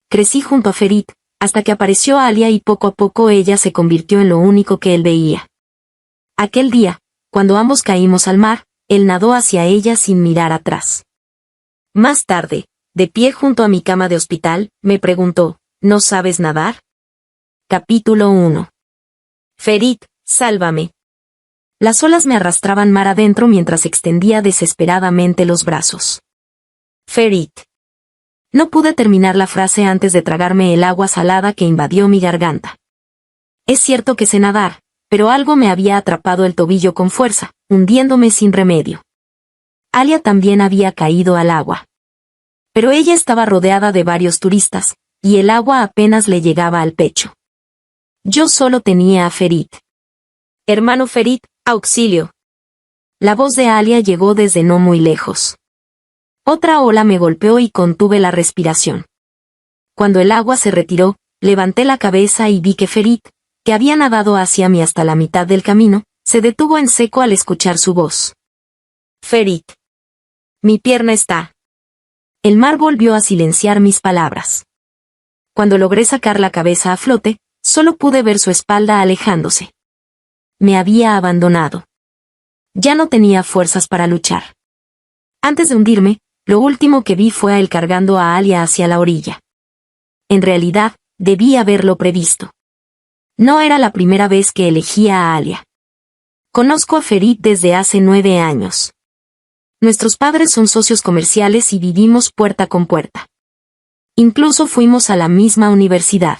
crecí junto a Ferit, hasta que apareció Alia y poco a poco ella se convirtió en lo único que él veía. Aquel día, cuando ambos caímos al mar, él nadó hacia ella sin mirar atrás. Más tarde, de pie junto a mi cama de hospital, me preguntó, ¿no sabes nadar? Capítulo 1. Ferit, sálvame. Las olas me arrastraban mar adentro mientras extendía desesperadamente los brazos. Ferit. No pude terminar la frase antes de tragarme el agua salada que invadió mi garganta. Es cierto que sé nadar, pero algo me había atrapado el tobillo con fuerza, hundiéndome sin remedio. Alia también había caído al agua. Pero ella estaba rodeada de varios turistas, y el agua apenas le llegaba al pecho. Yo solo tenía a Ferit. Hermano Ferit, auxilio. La voz de Alia llegó desde no muy lejos. Otra ola me golpeó y contuve la respiración. Cuando el agua se retiró, levanté la cabeza y vi que Ferit, que había nadado hacia mí hasta la mitad del camino, se detuvo en seco al escuchar su voz. Ferit. Mi pierna está. El mar volvió a silenciar mis palabras. Cuando logré sacar la cabeza a flote, solo pude ver su espalda alejándose. Me había abandonado. Ya no tenía fuerzas para luchar. Antes de hundirme, lo último que vi fue a él cargando a Alia hacia la orilla. En realidad, debí haberlo previsto. No era la primera vez que elegía a Alia. Conozco a Ferit desde hace 9 años. Nuestros padres son socios comerciales y vivimos puerta con puerta. Incluso fuimos a la misma universidad.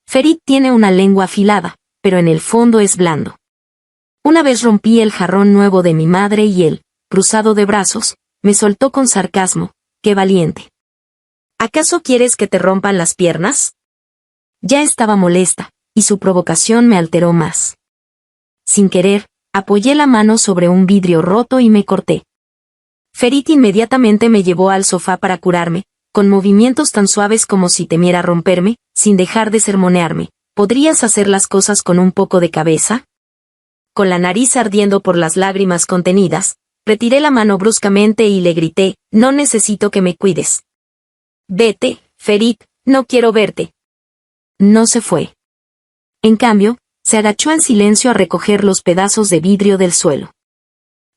Ferit tiene una lengua afilada, pero en el fondo es blando. Una vez rompí el jarrón nuevo de mi madre y él, cruzado de brazos, me soltó con sarcasmo, ¡qué valiente! ¿Acaso quieres que te rompan las piernas? Ya estaba molesta, y su provocación me alteró más. Sin querer, apoyé la mano sobre un vidrio roto y me corté. Ferit inmediatamente me llevó al sofá para curarme, con movimientos tan suaves como si temiera romperme, sin dejar de sermonearme. ¿Podrías hacer las cosas con un poco de cabeza? Con la nariz ardiendo por las lágrimas contenidas, retiré la mano bruscamente y le grité, no necesito que me cuides. Vete, Ferit, no quiero verte. No se fue. En cambio, se agachó en silencio a recoger los pedazos de vidrio del suelo.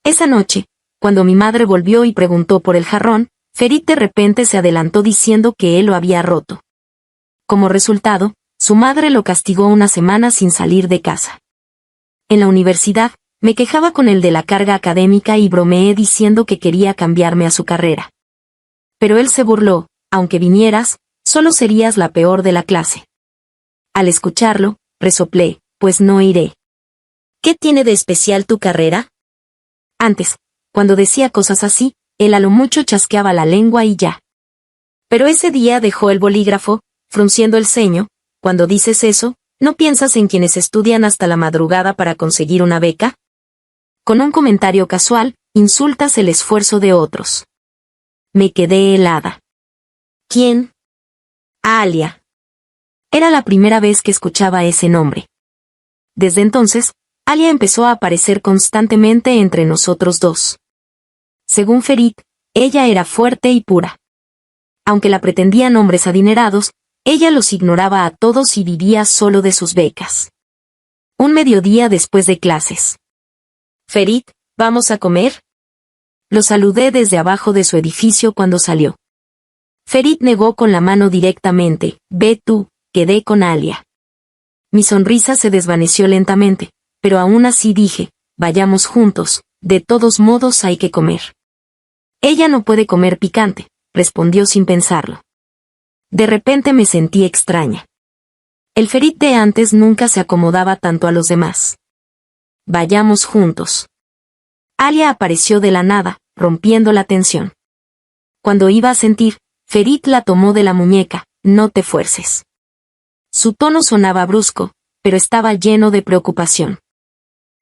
Esa noche, cuando mi madre volvió y preguntó por el jarrón, Ferit de repente se adelantó diciendo que él lo había roto. Como resultado, su madre lo castigó una semana sin salir de casa. En la universidad, me quejaba con él de la carga académica y bromeé diciendo que quería cambiarme a su carrera. Pero él se burló, aunque vinieras, solo serías la peor de la clase. Al escucharlo, resoplé, pues no iré. ¿Qué tiene de especial tu carrera? Antes, cuando decía cosas así, él a lo mucho chasqueaba la lengua y ya. Pero ese día dejó el bolígrafo, frunciendo el ceño. Cuando dices eso, ¿no piensas en quienes estudian hasta la madrugada para conseguir una beca? Con un comentario casual, insultas el esfuerzo de otros. Me quedé helada. ¿Quién? Alia. Era la primera vez que escuchaba ese nombre. Desde entonces, Alia empezó a aparecer constantemente entre nosotros dos. Según Ferit, ella era fuerte y pura. Aunque la pretendían hombres adinerados, ella los ignoraba a todos y vivía solo de sus becas. Un mediodía después de clases. Ferit, ¿vamos a comer? Lo saludé desde abajo de su edificio cuando salió. Ferit negó con la mano directamente, ve tú, quedé con Alia. Mi sonrisa se desvaneció lentamente, pero aún así dije, vayamos juntos, de todos modos hay que comer. Ella no puede comer picante, respondió sin pensarlo. De repente me sentí extraña. El Ferit de antes nunca se acomodaba tanto a los demás. Vayamos juntos. Alia apareció de la nada, rompiendo la tensión. Cuando iba a sentir, Ferit la tomó de la muñeca, no te fuerces. Su tono sonaba brusco, pero estaba lleno de preocupación.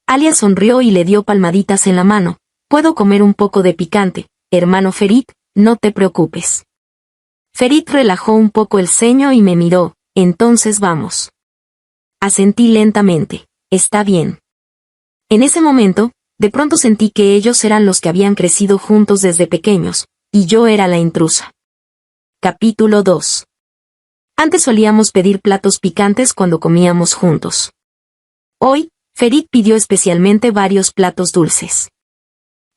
Alia sonrió y le dio palmaditas en la mano. Puedo comer un poco de picante, hermano Ferit, no te preocupes. Ferit relajó un poco el ceño y me miró, entonces vamos. Asentí lentamente, está bien. En ese momento, de pronto sentí que ellos eran los que habían crecido juntos desde pequeños, y yo era la intrusa. Capítulo 2. Antes solíamos pedir platos picantes cuando comíamos juntos. Hoy, Ferit pidió especialmente varios platos dulces.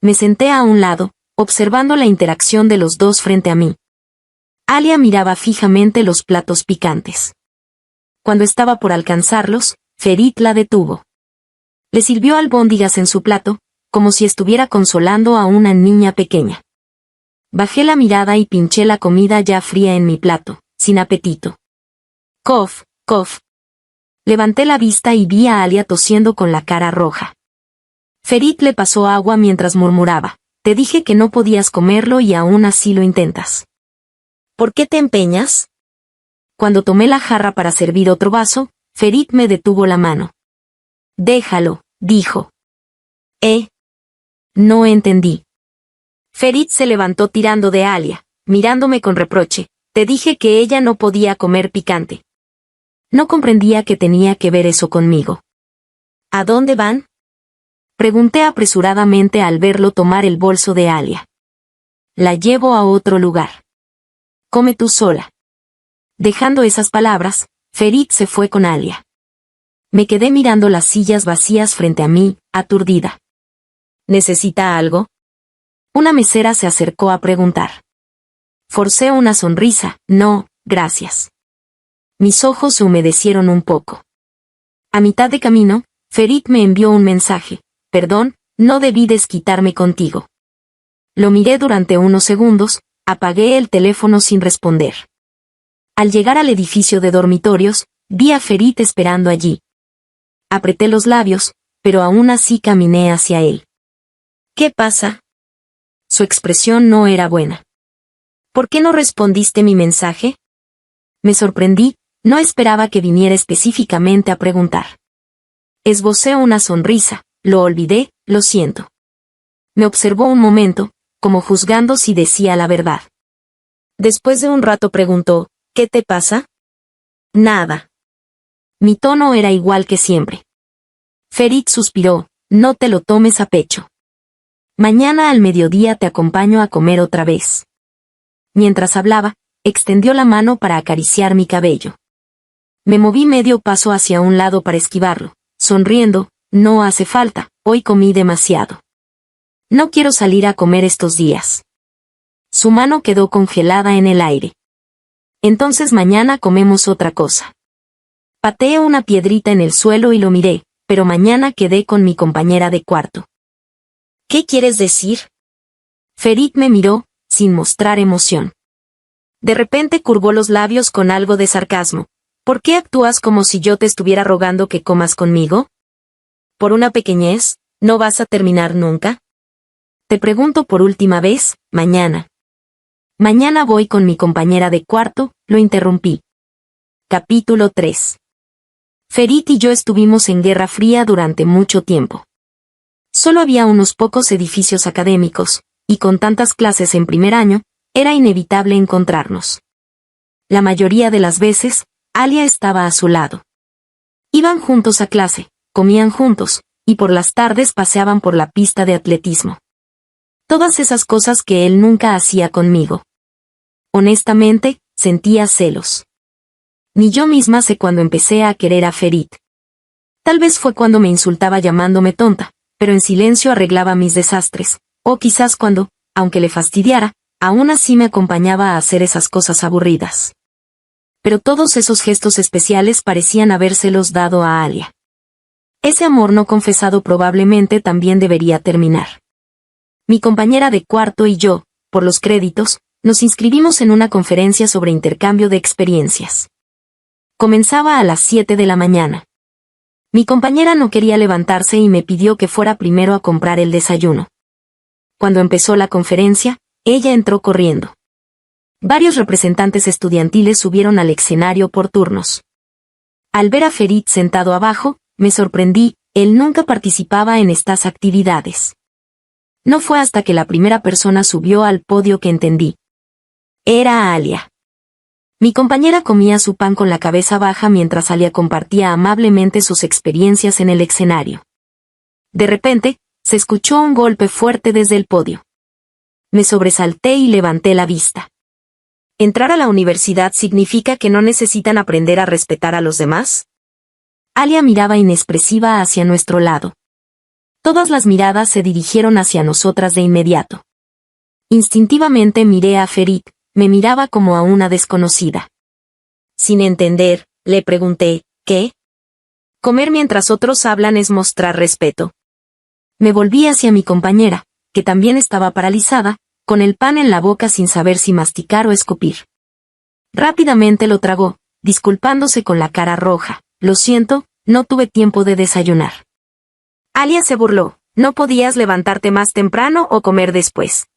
Me senté a un lado, observando la interacción de los dos frente a mí. Alia miraba fijamente los platos picantes. Cuando estaba por alcanzarlos, Ferit la detuvo. Le sirvió albóndigas en su plato, como si estuviera consolando a una niña pequeña. Bajé la mirada y pinché la comida ya fría en mi plato, sin apetito. Cof, cof. Levanté la vista y vi a Alia tosiendo con la cara roja. Ferit le pasó agua mientras murmuraba: te dije que no podías comerlo y aún así lo intentas. ¿Por qué te empeñas? Cuando tomé la jarra para servir otro vaso, Ferit me detuvo la mano. Déjalo, dijo. No entendí. Ferit se levantó tirando de Alia, mirándome con reproche. Te dije que ella no podía comer picante. No comprendía que tenía que ver eso conmigo. ¿A dónde van? Pregunté apresuradamente al verlo tomar el bolso de Alia. La llevo a otro lugar. Come tú sola. Dejando esas palabras, Ferit se fue con Alia. Me quedé mirando las sillas vacías frente a mí, aturdida. ¿Necesita algo? Una mesera se acercó a preguntar. Forcé una sonrisa. No, gracias. Mis ojos se humedecieron un poco. A mitad de camino, Ferit me envió un mensaje. Perdón, no debí desquitarme contigo. Lo miré durante unos segundos, apagué el teléfono sin responder. Al llegar al edificio de dormitorios, vi a Ferit esperando allí. Apreté los labios, pero aún así caminé hacia él. ¿Qué pasa? Su expresión no era buena. ¿Por qué no respondiste mi mensaje? Me sorprendí, no esperaba que viniera específicamente a preguntar. Esbocé una sonrisa, lo olvidé, lo siento. Me observó un momento, como juzgando si decía la verdad. Después de un rato preguntó, ¿qué te pasa? Nada. Mi tono era igual que siempre. Ferit suspiró, no te lo tomes a pecho. Mañana al mediodía te acompaño a comer otra vez. Mientras hablaba, extendió la mano para acariciar mi cabello. Me moví medio paso hacia un lado para esquivarlo, sonriendo, no hace falta, hoy comí demasiado. No quiero salir a comer estos días. Su mano quedó congelada en el aire. Entonces mañana comemos otra cosa. Pateé una piedrita en el suelo y lo miré, pero mañana quedé con mi compañera de cuarto. ¿Qué quieres decir? Ferit me miró, sin mostrar emoción. De repente curvó los labios con algo de sarcasmo. ¿Por qué actúas como si yo te estuviera rogando que comas conmigo? ¿Por una pequeñez, no vas a terminar nunca? Te pregunto por última vez, mañana. Mañana voy con mi compañera de cuarto, lo interrumpí. Capítulo 3. Ferit y yo estuvimos en Guerra Fría durante mucho tiempo. Solo había unos pocos edificios académicos, y con tantas clases en primer año, era inevitable encontrarnos. La mayoría de las veces, Alia estaba a su lado. Iban juntos a clase, comían juntos, y por las tardes paseaban por la pista de atletismo. Todas esas cosas que él nunca hacía conmigo. Honestamente, sentía celos. Ni yo misma sé cuándo empecé a querer a Ferit. Tal vez fue cuando me insultaba llamándome tonta, pero en silencio arreglaba mis desastres, o quizás cuando, aunque le fastidiara, aún así me acompañaba a hacer esas cosas aburridas. Pero todos esos gestos especiales parecían habérselos dado a Alia. Ese amor no confesado probablemente también debería terminar. Mi compañera de cuarto y yo, por los créditos, nos inscribimos en una conferencia sobre intercambio de experiencias. Comenzaba a las 7 de la mañana. Mi compañera no quería levantarse y me pidió que fuera primero a comprar el desayuno. Cuando empezó la conferencia, ella entró corriendo. Varios representantes estudiantiles subieron al escenario por turnos. Al ver a Ferit sentado abajo, me sorprendí, él nunca participaba en estas actividades. No fue hasta que la primera persona subió al podio que entendí. Era Alia. Mi compañera comía su pan con la cabeza baja mientras Alia compartía amablemente sus experiencias en el escenario. De repente, se escuchó un golpe fuerte desde el podio. Me sobresalté y levanté la vista. ¿Entrar a la universidad significa que no necesitan aprender a respetar a los demás? Alia miraba inexpresiva hacia nuestro lado. Todas las miradas se dirigieron hacia nosotras de inmediato. Instintivamente miré a Ferit, me miraba como a una desconocida. Sin entender, le pregunté, ¿qué? Comer mientras otros hablan es mostrar respeto. Me volví hacia mi compañera, que también estaba paralizada, con el pan en la boca sin saber si masticar o escupir. Rápidamente lo tragó, disculpándose con la cara roja. Lo siento, no tuve tiempo de desayunar. Alia se burló, ¿no podías levantarte más temprano o comer después?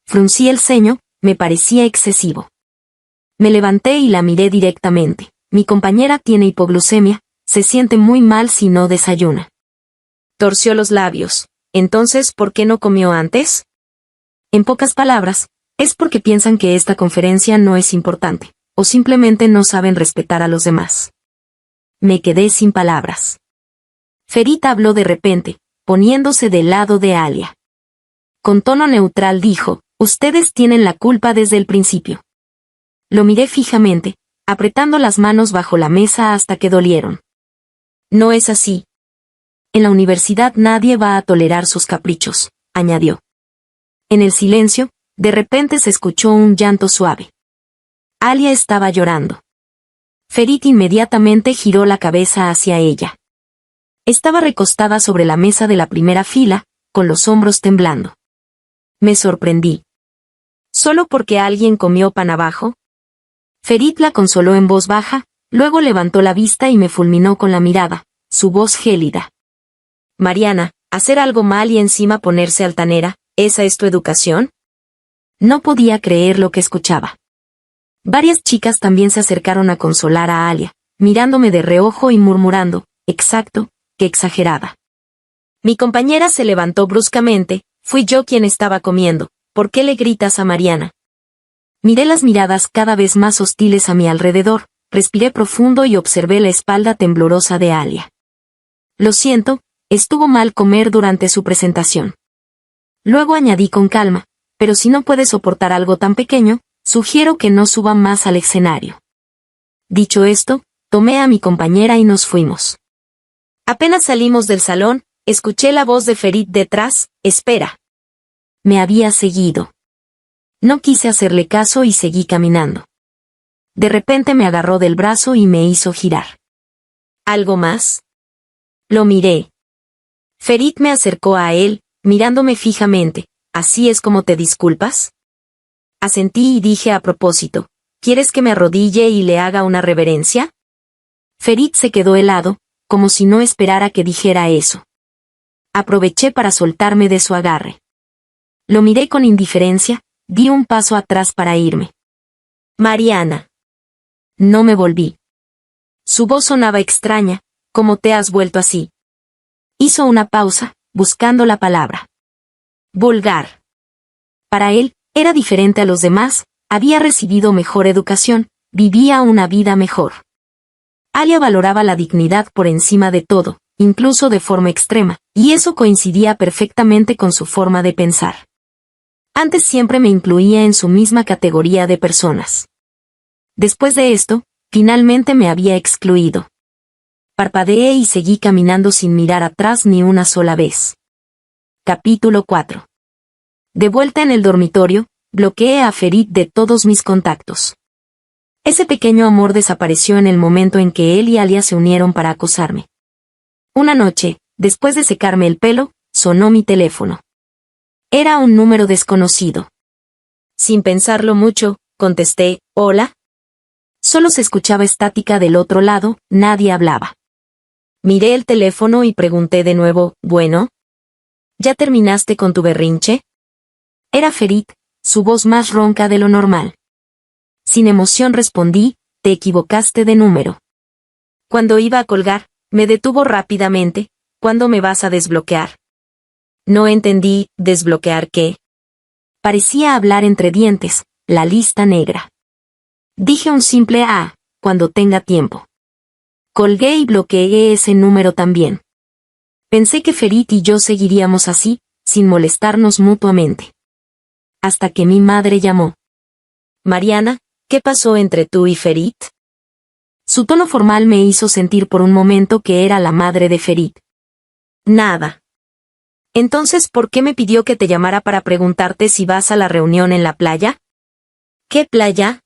Fruncí el ceño, me parecía excesivo. Me levanté y la miré directamente. Mi compañera tiene hipoglucemia, se siente muy mal si no desayuna. Torció los labios. Entonces, ¿por qué no comió antes? En pocas palabras, es porque piensan que esta conferencia no es importante, o simplemente no saben respetar a los demás. Me quedé sin palabras. Ferit habló de repente, poniéndose del lado de Alia. Con tono neutral dijo, ustedes tienen la culpa desde el principio. Lo miré fijamente, apretando las manos bajo la mesa hasta que dolieron. No es así. En la universidad nadie va a tolerar sus caprichos, añadió. En el silencio, de repente se escuchó un llanto suave. Alia estaba llorando. Ferit inmediatamente giró la cabeza hacia ella. Estaba recostada sobre la mesa de la primera fila, con los hombros temblando. Me sorprendí. ¿Solo porque alguien comió pan abajo? Ferit la consoló en voz baja, luego levantó la vista y me fulminó con la mirada, su voz gélida. Mariana, hacer algo mal y encima ponerse altanera, ¿esa es tu educación? No podía creer lo que escuchaba. Varias chicas también se acercaron a consolar a Alia, mirándome de reojo y murmurando, exacto, qué exagerada. Mi compañera se levantó bruscamente, fui yo quien estaba comiendo, ¿por qué le gritas a Mariana? Miré las miradas cada vez más hostiles a mi alrededor, respiré profundo y observé la espalda temblorosa de Alia. Lo siento, estuvo mal comer durante su presentación. Luego añadí con calma, pero si no puede soportar algo tan pequeño, sugiero que no suba más al escenario. Dicho esto, tomé a mi compañera y nos fuimos. Apenas salimos del salón, escuché la voz de Ferit detrás, espera. Me había seguido. No quise hacerle caso y seguí caminando. De repente me agarró del brazo y me hizo girar. ¿Algo más? Lo miré. Ferit me acercó a él, mirándome fijamente, ¿así es como te disculpas? Asentí y dije a propósito, ¿quieres que me arrodille y le haga una reverencia? Ferit se quedó helado, como si no esperara que dijera eso. Aproveché para soltarme de su agarre. Lo miré con indiferencia, di un paso atrás para irme. Mariana. No me volví. Su voz sonaba extraña, ¿cómo te has vuelto así? Hizo una pausa, buscando la palabra. Vulgar. Para él, era diferente a los demás, había recibido mejor educación, vivía una vida mejor. Alia valoraba la dignidad por encima de todo, incluso de forma extrema, y eso coincidía perfectamente con su forma de pensar. Antes siempre me incluía en su misma categoría de personas. Después de esto, finalmente me había excluido. Parpadeé y seguí caminando sin mirar atrás ni una sola vez. Capítulo 4. De vuelta en el dormitorio, bloqueé a Ferit de todos mis contactos. Ese pequeño amor desapareció en el momento en que él y Alia se unieron para acosarme. Una noche, después de secarme el pelo, sonó mi teléfono. Era un número desconocido. Sin pensarlo mucho, contesté, ¿hola? Solo se escuchaba estática del otro lado, nadie hablaba. Miré el teléfono y pregunté de nuevo, ¿bueno? ¿Ya terminaste con tu berrinche? Era Ferit, su voz más ronca de lo normal. Sin emoción respondí, te equivocaste de número. Cuando iba a colgar, me detuvo rápidamente, ¿cuándo me vas a desbloquear? No entendí, ¿desbloquear qué? Parecía hablar entre dientes, la lista negra. Dije un simple cuando tenga tiempo. Colgué y bloqueé ese número también. Pensé que Ferit y yo seguiríamos así, sin molestarnos mutuamente. Hasta que mi madre llamó. Mariana, ¿qué pasó entre tú y Ferit? Su tono formal me hizo sentir por un momento que era la madre de Ferit. Nada. Entonces, ¿por qué me pidió que te llamara para preguntarte si vas a la reunión en la playa? ¿Qué playa?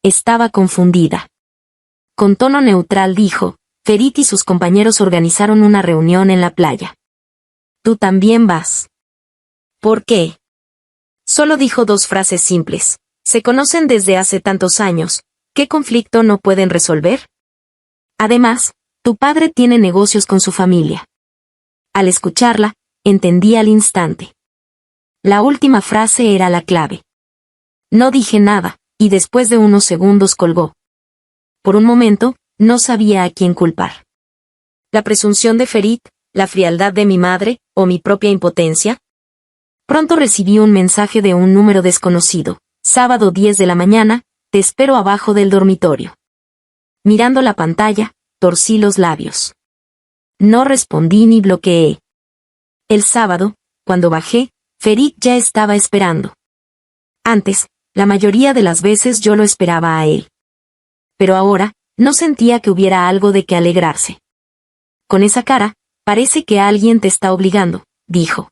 Estaba confundida. Con tono neutral dijo, Ferit y sus compañeros organizaron una reunión en la playa. ¿Tú también vas? ¿Por qué? Solo dijo dos frases simples. Se conocen desde hace tantos años. ¿Qué conflicto no pueden resolver? Además, tu padre tiene negocios con su familia. Al escucharla, entendí al instante. La última frase era la clave. No dije nada, y después de unos segundos colgó. Por un momento, no sabía a quién culpar. ¿La presunción de Ferit, la frialdad de mi madre, o mi propia impotencia? Pronto recibí un mensaje de un número desconocido. Sábado 10 de la mañana, te espero abajo del dormitorio. Mirando la pantalla, torcí los labios. No respondí ni bloqueé. El sábado, cuando bajé, Ferit ya estaba esperando. Antes, la mayoría de las veces yo lo esperaba a él. Pero ahora, no sentía que hubiera algo de que alegrarse. Con esa cara, parece que alguien te está obligando, dijo.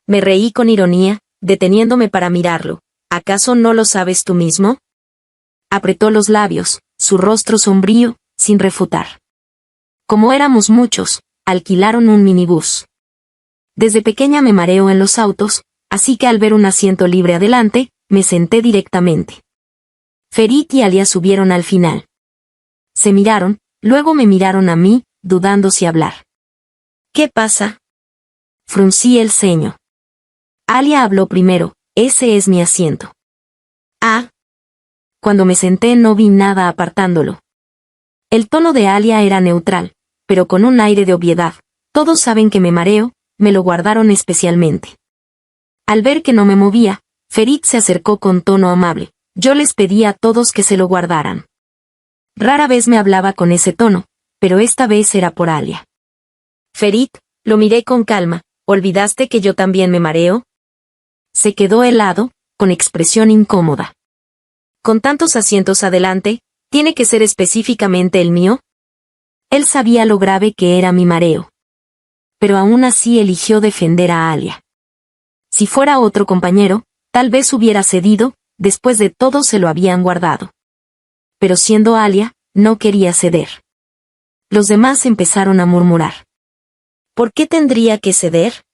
Me reí con ironía, deteniéndome para mirarlo. ¿Acaso no lo sabes tú mismo? Apretó los labios, su rostro sombrío, sin refutar. Como éramos muchos, alquilaron un minibús. Desde pequeña me mareo en los autos, así que al ver un asiento libre adelante, me senté directamente. Ferit y Alia subieron al final. Se miraron, luego me miraron a mí, dudando si hablar. ¿Qué pasa? Fruncí el ceño. Alia habló primero, ese es mi asiento. Ah. Cuando me senté no vi nada apartándolo. El tono de Alia era neutral, pero con un aire de obviedad. Todos saben que me mareo, me lo guardaron especialmente. Al ver que no me movía, Ferit se acercó con tono amable. Yo les pedí a todos que se lo guardaran. Rara vez me hablaba con ese tono, pero esta vez era por Alia. Ferit, lo miré con calma, ¿olvidaste que yo también me mareo? Se quedó helado, con expresión incómoda. Con tantos asientos adelante, ¿tiene que ser específicamente el mío? Él sabía lo grave que era mi mareo. Pero aún así eligió defender a Alia. Si fuera otro compañero, tal vez hubiera cedido, después de todo se lo habían guardado. Pero siendo Alia, no quería ceder. Los demás empezaron a murmurar. ¿Por qué tendría que ceder?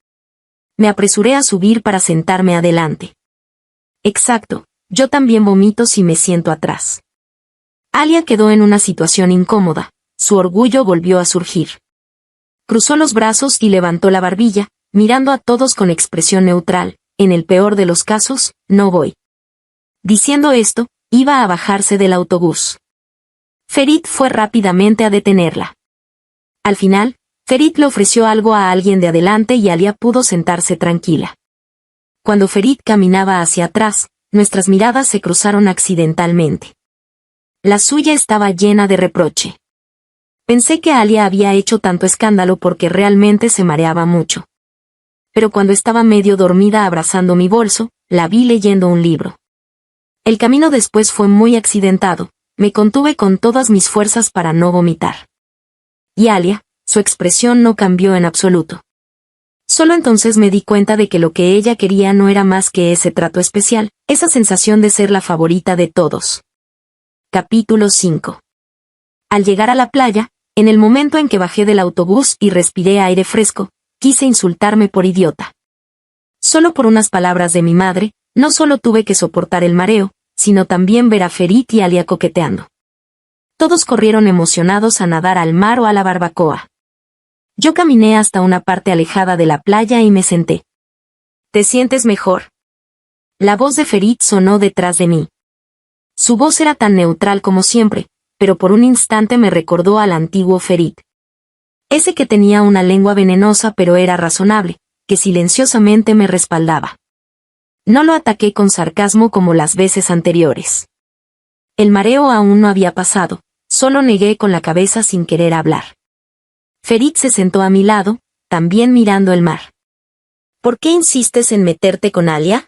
Me apresuré a subir para sentarme adelante. Exacto, yo también vomito si me siento atrás. Alia quedó en una situación incómoda, su orgullo volvió a surgir. Cruzó los brazos y levantó la barbilla, mirando a todos con expresión neutral, en el peor de los casos, no voy. Diciendo esto, iba a bajarse del autobús. Ferit fue rápidamente a detenerla. Al final, Ferit le ofreció algo a alguien de adelante y Alia pudo sentarse tranquila. Cuando Ferit caminaba hacia atrás, nuestras miradas se cruzaron accidentalmente. La suya estaba llena de reproche. Pensé que Alia había hecho tanto escándalo porque realmente se mareaba mucho. Pero cuando estaba medio dormida abrazando mi bolso, la vi leyendo un libro. El camino después fue muy accidentado, me contuve con todas mis fuerzas para no vomitar. Y Alia, su expresión no cambió en absoluto. Solo entonces me di cuenta de que lo que ella quería no era más que ese trato especial, esa sensación de ser la favorita de todos. Capítulo 5. Al llegar a la playa, en el momento en que bajé del autobús y respiré aire fresco, quise insultarme por idiota. Solo por unas palabras de mi madre, no solo tuve que soportar el mareo, sino también ver a Ferit y Alia coqueteando. Todos corrieron emocionados a nadar al mar o a la barbacoa. Yo caminé hasta una parte alejada de la playa y me senté. ¿Te sientes mejor? La voz de Ferit sonó detrás de mí. Su voz era tan neutral como siempre, pero por un instante me recordó al antiguo Ferit. Ese que tenía una lengua venenosa pero era razonable, que silenciosamente me respaldaba. No lo ataqué con sarcasmo como las veces anteriores. El mareo aún no había pasado, solo negué con la cabeza sin querer hablar. Ferit se sentó a mi lado, también mirando el mar. ¿Por qué insistes en meterte con Alia?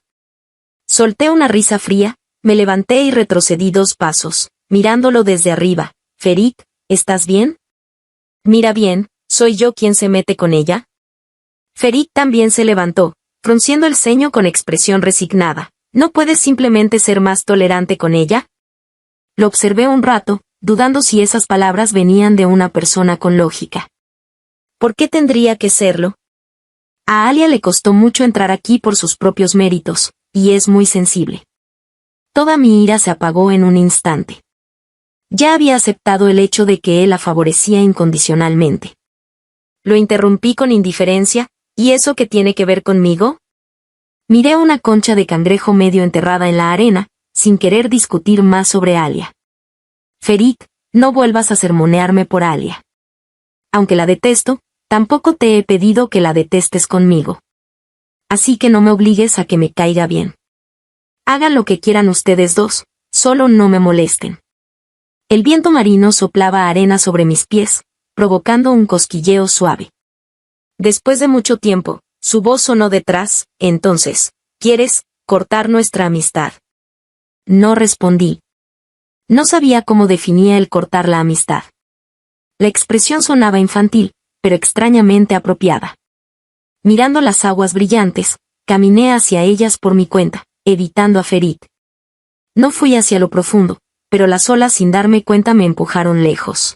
Solté una risa fría, Me levanté y retrocedí 2 pasos, mirándolo desde arriba. Ferit, ¿estás bien? Mira bien, ¿soy yo quien se mete con ella? Ferit también se levantó, frunciendo el ceño con expresión resignada. ¿No puedes simplemente ser más tolerante con ella? Lo observé un rato, dudando si esas palabras venían de una persona con lógica. ¿Por qué tendría que serlo? A Alia le costó mucho entrar aquí por sus propios méritos, y es muy sensible. Toda mi ira se apagó en un instante. Ya había aceptado el hecho de que él la favorecía incondicionalmente. Lo interrumpí con indiferencia. ¿Y eso qué tiene que ver conmigo? Miré una concha de cangrejo medio enterrada en la arena, sin querer discutir más sobre Alia. Ferit, no vuelvas a sermonearme por Alia. Aunque la detesto, tampoco te he pedido que la detestes conmigo. Así que no me obligues a que me caiga bien. Hagan lo que quieran ustedes dos, solo no me molesten. El viento marino soplaba arena sobre mis pies, provocando un cosquilleo suave. Después de mucho tiempo, su voz sonó detrás. Entonces, ¿quieres cortar nuestra amistad? No respondí. No sabía cómo definía el cortar la amistad. La expresión sonaba infantil, pero extrañamente apropiada. Mirando las aguas brillantes, caminé hacia ellas por mi cuenta, evitando a Ferit. No fui hacia lo profundo, pero las olas sin darme cuenta me empujaron lejos.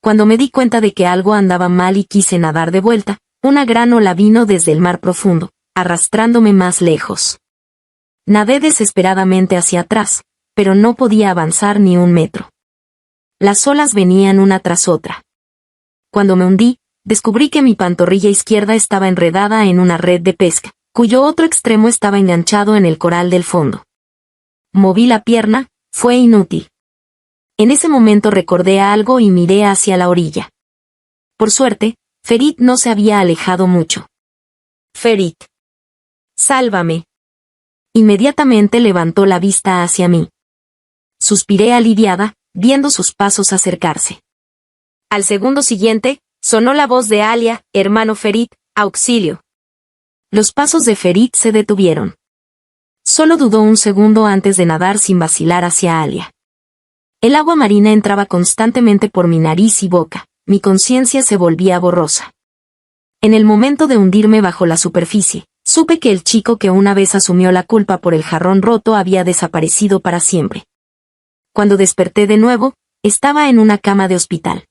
Cuando me di cuenta de que algo andaba mal y quise nadar de vuelta, una gran ola vino desde el mar profundo, arrastrándome más lejos. Nadé desesperadamente hacia atrás, pero no podía avanzar ni 1 metro. Las olas venían una tras otra. Cuando me hundí, descubrí que mi pantorrilla izquierda estaba enredada en una red de pesca, cuyo otro extremo estaba enganchado en el coral del fondo. Moví la pierna, fue inútil. En ese momento recordé algo y miré hacia la orilla. Por suerte, Ferit no se había alejado mucho. Ferit. Sálvame. Inmediatamente levantó la vista hacia mí. Suspiré aliviada, viendo sus pasos acercarse. Al segundo siguiente, sonó la voz de Alia, hermano Ferit, auxilio. Los pasos de Ferit se detuvieron. Solo dudó un segundo antes de nadar sin vacilar hacia Alia. El agua marina entraba constantemente por mi nariz y boca, mi conciencia se volvía borrosa. En el momento de hundirme bajo la superficie, supe que el chico que una vez asumió la culpa por el jarrón roto había desaparecido para siempre. Cuando desperté de nuevo, estaba en una cama de hospital.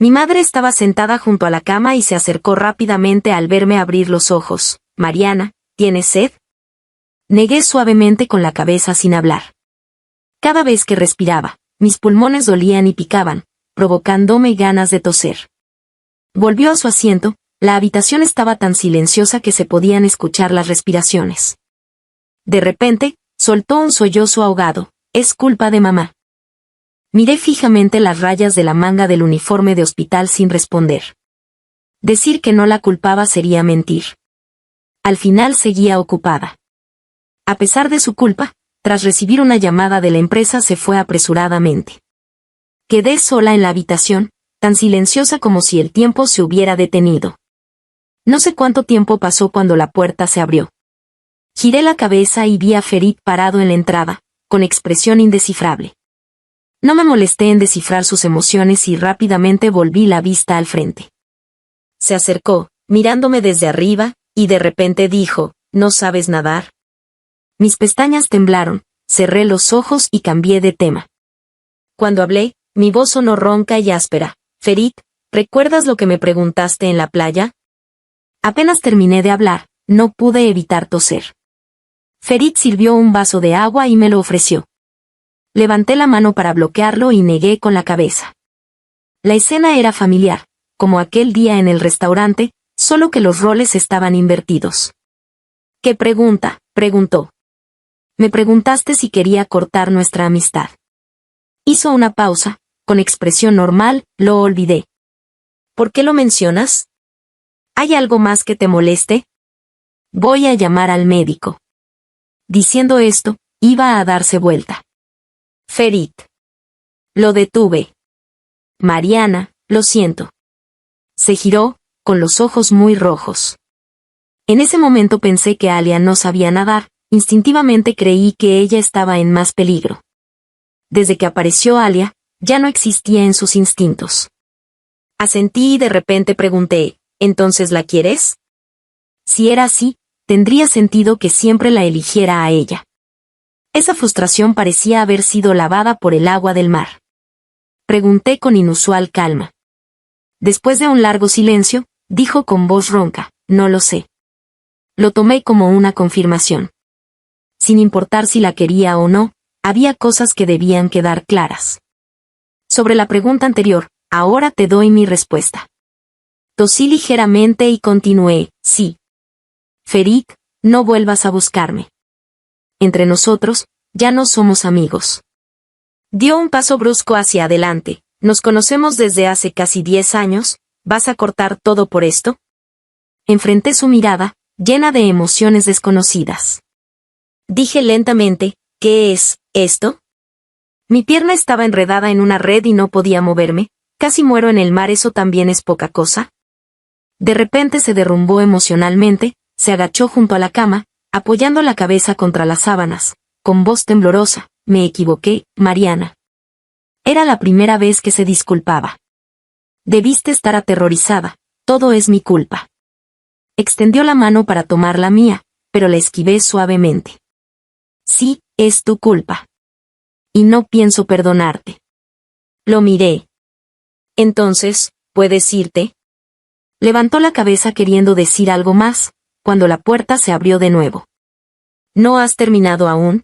Mi madre estaba sentada junto a la cama y se acercó rápidamente al verme abrir los ojos. Mariana, ¿tienes sed? Negué suavemente con la cabeza sin hablar. Cada vez que respiraba, mis pulmones dolían y picaban, provocándome ganas de toser. Volvió a su asiento, la habitación estaba tan silenciosa que se podían escuchar las respiraciones. De repente, soltó un sollozo ahogado. Es culpa de mamá. Miré fijamente las rayas de la manga del uniforme de hospital sin responder. Decir que no la culpaba sería mentir. Al final seguía ocupada. A pesar de su culpa, tras recibir una llamada de la empresa se fue apresuradamente. Quedé sola en la habitación, tan silenciosa como si el tiempo se hubiera detenido. No sé cuánto tiempo pasó cuando la puerta se abrió. Giré la cabeza y vi a Ferit parado en la entrada, con expresión indescifrable. No me molesté en descifrar sus emociones y rápidamente volví la vista al frente. Se acercó, mirándome desde arriba, y de repente dijo, ¿no sabes nadar? Mis pestañas temblaron, cerré los ojos y cambié de tema. Cuando hablé, mi voz sonó ronca y áspera. Ferit, ¿recuerdas lo que me preguntaste en la playa? Apenas terminé de hablar, no pude evitar toser. Ferit sirvió un vaso de agua y me lo ofreció. Levanté la mano para bloquearlo y negué con la cabeza. La escena era familiar, como aquel día en el restaurante, solo que los roles estaban invertidos. ¿Qué pregunta?, preguntó. Me preguntaste si quería cortar nuestra amistad. Hizo una pausa, con expresión normal, lo olvidé. ¿Por qué lo mencionas? ¿Hay algo más que te moleste? Voy a llamar al médico. Diciendo esto, iba a darse vuelta. Ferit. Lo detuve. Mariana, lo siento. Se giró, con los ojos muy rojos. En ese momento pensé que Alia no sabía nadar, instintivamente creí que ella estaba en más peligro. Desde que apareció Alia, ya no existía en sus instintos. Asentí y de repente pregunté, ¿entonces la quieres? Si era así, tendría sentido que siempre la eligiera a ella. Esa frustración parecía haber sido lavada por el agua del mar. Pregunté con inusual calma. Después de un largo silencio, dijo con voz ronca, no lo sé. Lo tomé como una confirmación. Sin importar si la quería o no, había cosas que debían quedar claras. Sobre la pregunta anterior, ahora te doy mi respuesta. Tosí ligeramente y continué, sí. Ferit, no vuelvas a buscarme. Entre nosotros, ya no somos amigos. Dio un paso brusco hacia adelante. Nos conocemos desde hace casi 10 años, ¿vas a cortar todo por esto? Enfrenté su mirada, llena de emociones desconocidas. Dije lentamente, ¿qué es esto? Mi pierna estaba enredada en una red y no podía moverme, casi muero en el mar, ¿eso también es poca cosa? De repente se derrumbó emocionalmente, se agachó junto a la cama, apoyando la cabeza contra las sábanas, con voz temblorosa, me equivoqué, Mariana. Era la primera vez que se disculpaba. Debiste estar aterrorizada, todo es mi culpa. Extendió la mano para tomar la mía, pero la esquivé suavemente. Sí, es tu culpa. Y no pienso perdonarte. Lo miré. Entonces, ¿puedes irte? Levantó la cabeza queriendo decir algo más, cuando la puerta se abrió de nuevo. ¿No has terminado aún?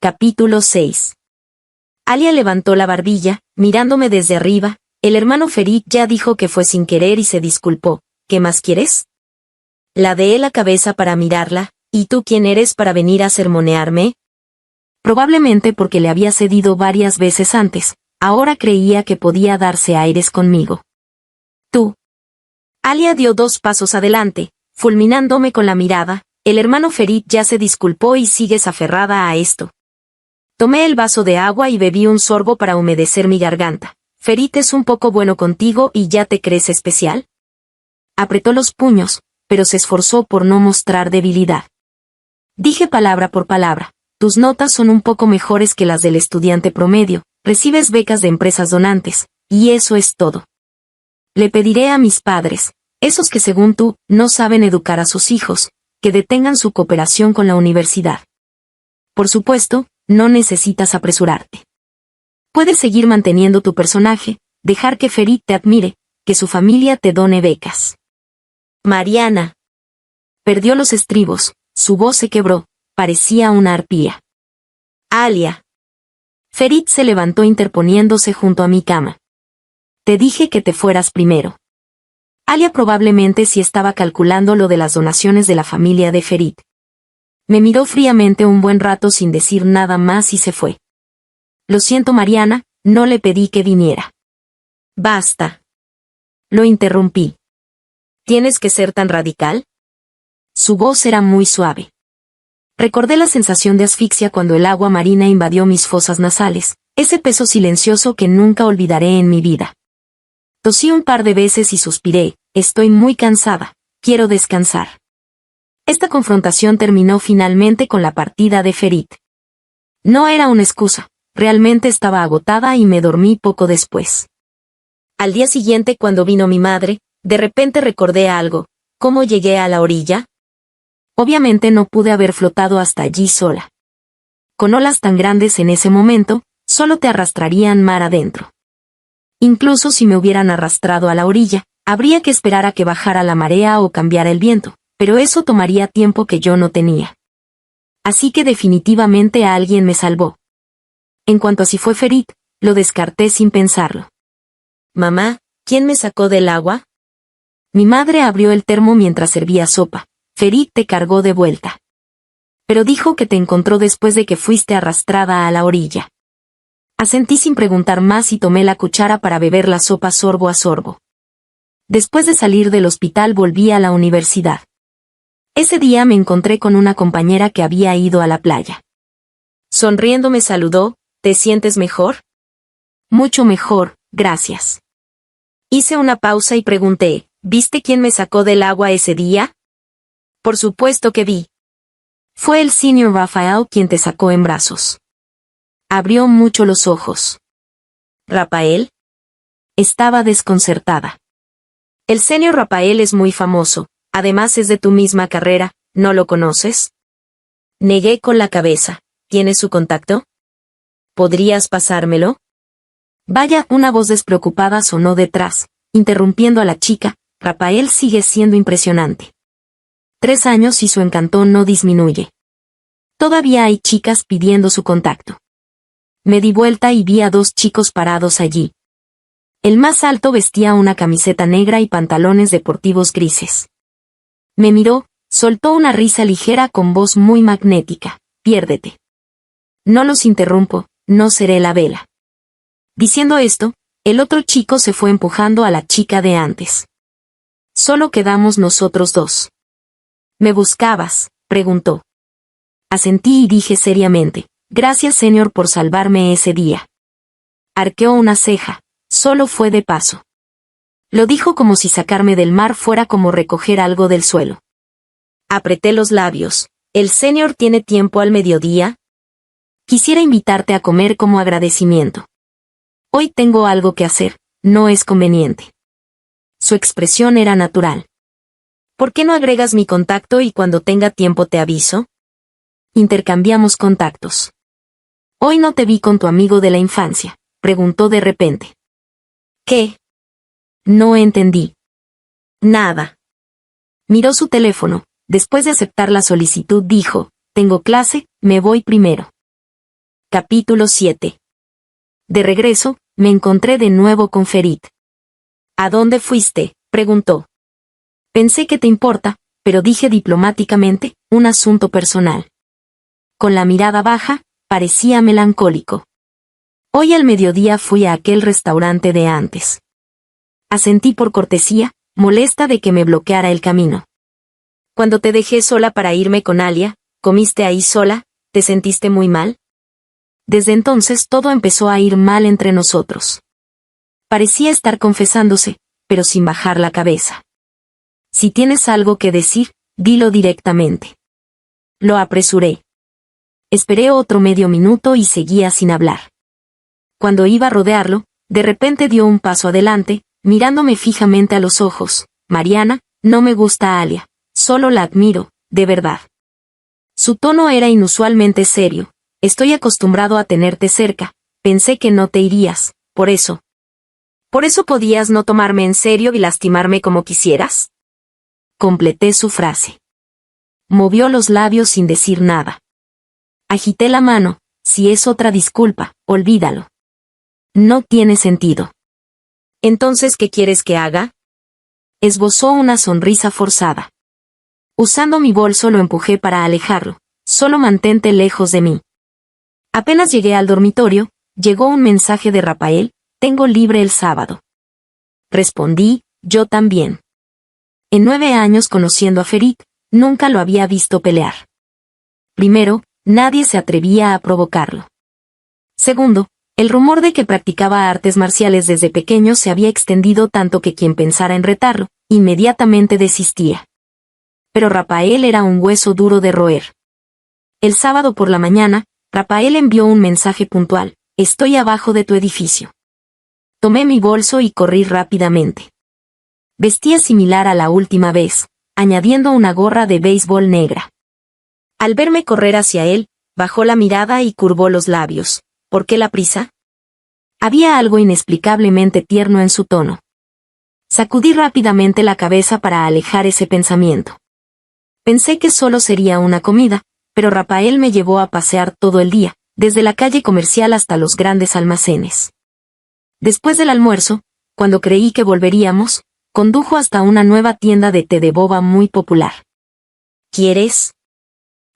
Capítulo 6. Alia levantó la barbilla, mirándome desde arriba. El hermano Ferit ya dijo que fue sin querer y se disculpó. ¿Qué más quieres? Ladeé la cabeza para mirarla. ¿Y tú quién eres para venir a sermonearme? Probablemente porque le había cedido varias veces antes, ahora creía que podía darse aires conmigo. Tú. Alia dio 2 pasos adelante, fulminándome con la mirada. El hermano Ferit ya se disculpó y sigues aferrada a esto. Tomé el vaso de agua y bebí un sorbo para humedecer mi garganta. Ferit es un poco bueno contigo y ya te crees especial. Apretó los puños, pero se esforzó por no mostrar debilidad. Dije palabra por palabra, tus notas son un poco mejores que las del estudiante promedio, recibes becas de empresas donantes, y eso es todo. Le pediré a mis padres, esos que según tú, no saben educar a sus hijos, que detengan su cooperación con la universidad. Por supuesto, no necesitas apresurarte. Puedes seguir manteniendo tu personaje, dejar que Ferit te admire, que su familia te done becas. Mariana. Perdió los estribos, su voz se quebró, parecía una arpía. Alia. Ferit se levantó interponiéndose junto a mi cama. Te dije que te fueras primero. Alia probablemente sí estaba calculando lo de las donaciones de la familia de Ferit. Me miró fríamente un buen rato sin decir nada más y se fue. Lo siento, Mariana, no le pedí que viniera. Basta. Lo interrumpí. ¿Tienes que ser tan radical? Su voz era muy suave. Recordé la sensación de asfixia cuando el agua marina invadió mis fosas nasales, ese peso silencioso que nunca olvidaré en mi vida. Tosí un par de veces y suspiré, estoy muy cansada, quiero descansar. Esta confrontación terminó finalmente con la partida de Ferit. No era una excusa, realmente estaba agotada y me dormí poco después. Al día siguiente, cuando vino mi madre, de repente recordé algo. ¿Cómo llegué a la orilla? Obviamente no pude haber flotado hasta allí sola. Con olas tan grandes en ese momento, solo te arrastrarían mar adentro. Incluso si me hubieran arrastrado a la orilla, habría que esperar a que bajara la marea o cambiara el viento, pero eso tomaría tiempo que yo no tenía. Así que definitivamente alguien me salvó. En cuanto a si fue Ferit, lo descarté sin pensarlo. Mamá, ¿quién me sacó del agua? Mi madre abrió el termo mientras servía sopa. Ferit te cargó de vuelta. Pero dijo que te encontró después de que fuiste arrastrada a la orilla. Asentí sin preguntar más y tomé la cuchara para beber la sopa sorbo a sorbo. Después de salir del hospital volví a la universidad. Ese día me encontré con una compañera que había ido a la playa. Sonriendo me saludó, ¿te sientes mejor? Mucho mejor, gracias. Hice una pausa y pregunté, ¿viste quién me sacó del agua ese día? Por supuesto que vi. Fue el señor Rafael quien te sacó en brazos. Abrió mucho los ojos. ¿Rafael? Estaba desconcertada. El señor Rafael es muy famoso, además es de tu misma carrera, ¿no lo conoces? Negué con la cabeza. ¿Tienes su contacto? ¿Podrías pasármelo? Vaya, una voz despreocupada sonó detrás, interrumpiendo a la chica. Rafael sigue siendo impresionante. 3 años y su encanto no disminuye. Todavía hay chicas pidiendo su contacto. Me di vuelta y vi a 2 chicos parados allí. El más alto vestía una camiseta negra y pantalones deportivos grises. Me miró, soltó una risa ligera con voz muy magnética. Piérdete. No los interrumpo, no seré la vela. Diciendo esto, el otro chico se fue empujando a la chica de antes. Solo quedamos nosotros 2. ¿Me buscabas?, preguntó. Asentí y dije seriamente, gracias señor por salvarme ese día. Arqueó una ceja, solo fue de paso. Lo dijo como si sacarme del mar fuera como recoger algo del suelo. Apreté los labios. ¿El señor tiene tiempo al mediodía? Quisiera invitarte a comer como agradecimiento. Hoy tengo algo que hacer, no es conveniente. Su expresión era natural. ¿Por qué no agregas mi contacto y cuando tenga tiempo te aviso? Intercambiamos contactos. Hoy no te vi con tu amigo de la infancia, preguntó de repente. ¿Qué? No entendí. Nada. Miró su teléfono, después de aceptar la solicitud dijo, tengo clase, me voy primero. Capítulo 7. De regreso, me encontré de nuevo con Ferit. ¿A dónde fuiste?, preguntó. Pensé que te importa, pero dije diplomáticamente, un asunto personal. Con la mirada baja, parecía melancólico. Hoy al mediodía fui a aquel restaurante de antes. Asentí por cortesía, molesta de que me bloqueara el camino. Cuando te dejé sola para irme con Alia, ¿comiste ahí sola? ¿Te sentiste muy mal? Desde entonces todo empezó a ir mal entre nosotros. Parecía estar confesándose, pero sin bajar la cabeza. Si tienes algo que decir, dilo directamente. Lo apresuré. Esperé otro medio minuto y seguía sin hablar. Cuando iba a rodearlo, de repente dio un paso adelante, mirándome fijamente a los ojos. Mariana, no me gusta Alia, solo la admiro, de verdad. Su tono era inusualmente serio. Estoy acostumbrado a tenerte cerca, pensé que no te irías, por eso. ¿Por eso podías no tomarme en serio y lastimarme como quisieras? Completé su frase. Movió los labios sin decir nada. Agité la mano, si es otra disculpa, olvídalo. No tiene sentido. ¿Entonces qué quieres que haga? Esbozó una sonrisa forzada. Usando mi bolso lo empujé para alejarlo. Solo mantente lejos de mí. Apenas llegué al dormitorio, llegó un mensaje de Rafael, tengo libre el sábado. Respondí, yo también. En 9 años conociendo a Ferit, nunca lo había visto pelear. Primero, nadie se atrevía a provocarlo. Segundo, el rumor de que practicaba artes marciales desde pequeño se había extendido tanto que quien pensara en retarlo, inmediatamente desistía. Pero Rafael era un hueso duro de roer. El sábado por la mañana, Rafael envió un mensaje puntual, estoy abajo de tu edificio. Tomé mi bolso y corrí rápidamente. Vestía similar a la última vez, añadiendo una gorra de béisbol negra. Al verme correr hacia él, bajó la mirada y curvó los labios. ¿Por qué la prisa? Había algo inexplicablemente tierno en su tono. Sacudí rápidamente la cabeza para alejar ese pensamiento. Pensé que solo sería una comida, pero Rafael me llevó a pasear todo el día, desde la calle comercial hasta los grandes almacenes. Después del almuerzo, cuando creí que volveríamos, condujo hasta una nueva tienda de té de boba muy popular. ¿Quieres?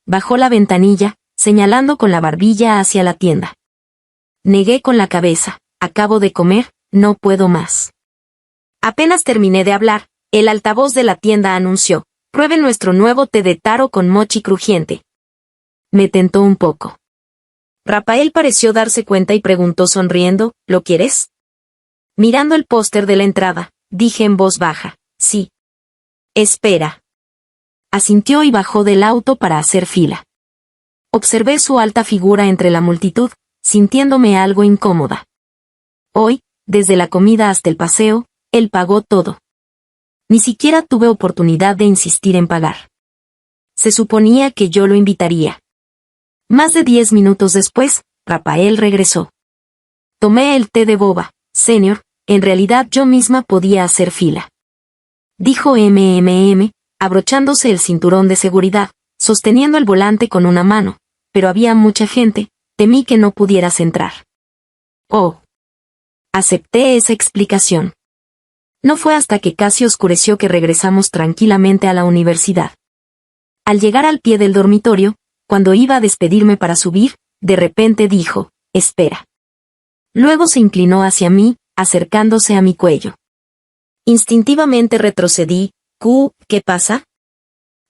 Bajó la ventanilla, señalando con la barbilla hacia la tienda. Negué con la cabeza, acabo de comer, no puedo más. Apenas terminé de hablar, el altavoz de la tienda anunció, pruebe nuestro nuevo té de taro con mochi crujiente. Me tentó un poco. Rafael pareció darse cuenta y preguntó sonriendo, ¿lo quieres? Mirando el póster de la entrada, dije en voz baja, sí. Espera. Asintió y bajó del auto para hacer fila. Observé su alta figura entre la multitud, sintiéndome algo incómoda. Hoy, desde la comida hasta el paseo, él pagó todo. Ni siquiera tuve oportunidad de insistir en pagar. Se suponía que yo lo invitaría. Más de 10 minutos después, Rafael regresó. Tomé el té de boba, señor, en realidad yo misma podía hacer fila. Dijo abrochándose el cinturón de seguridad, sosteniendo el volante con una mano, pero había mucha gente, temí que no pudieras entrar. Oh. Acepté esa explicación. No fue hasta que casi oscureció que regresamos tranquilamente a la universidad. Al llegar al pie del dormitorio, cuando iba a despedirme para subir, de repente dijo, espera. Luego se inclinó hacia mí, acercándose a mi cuello. Instintivamente retrocedí. ¿Qué pasa?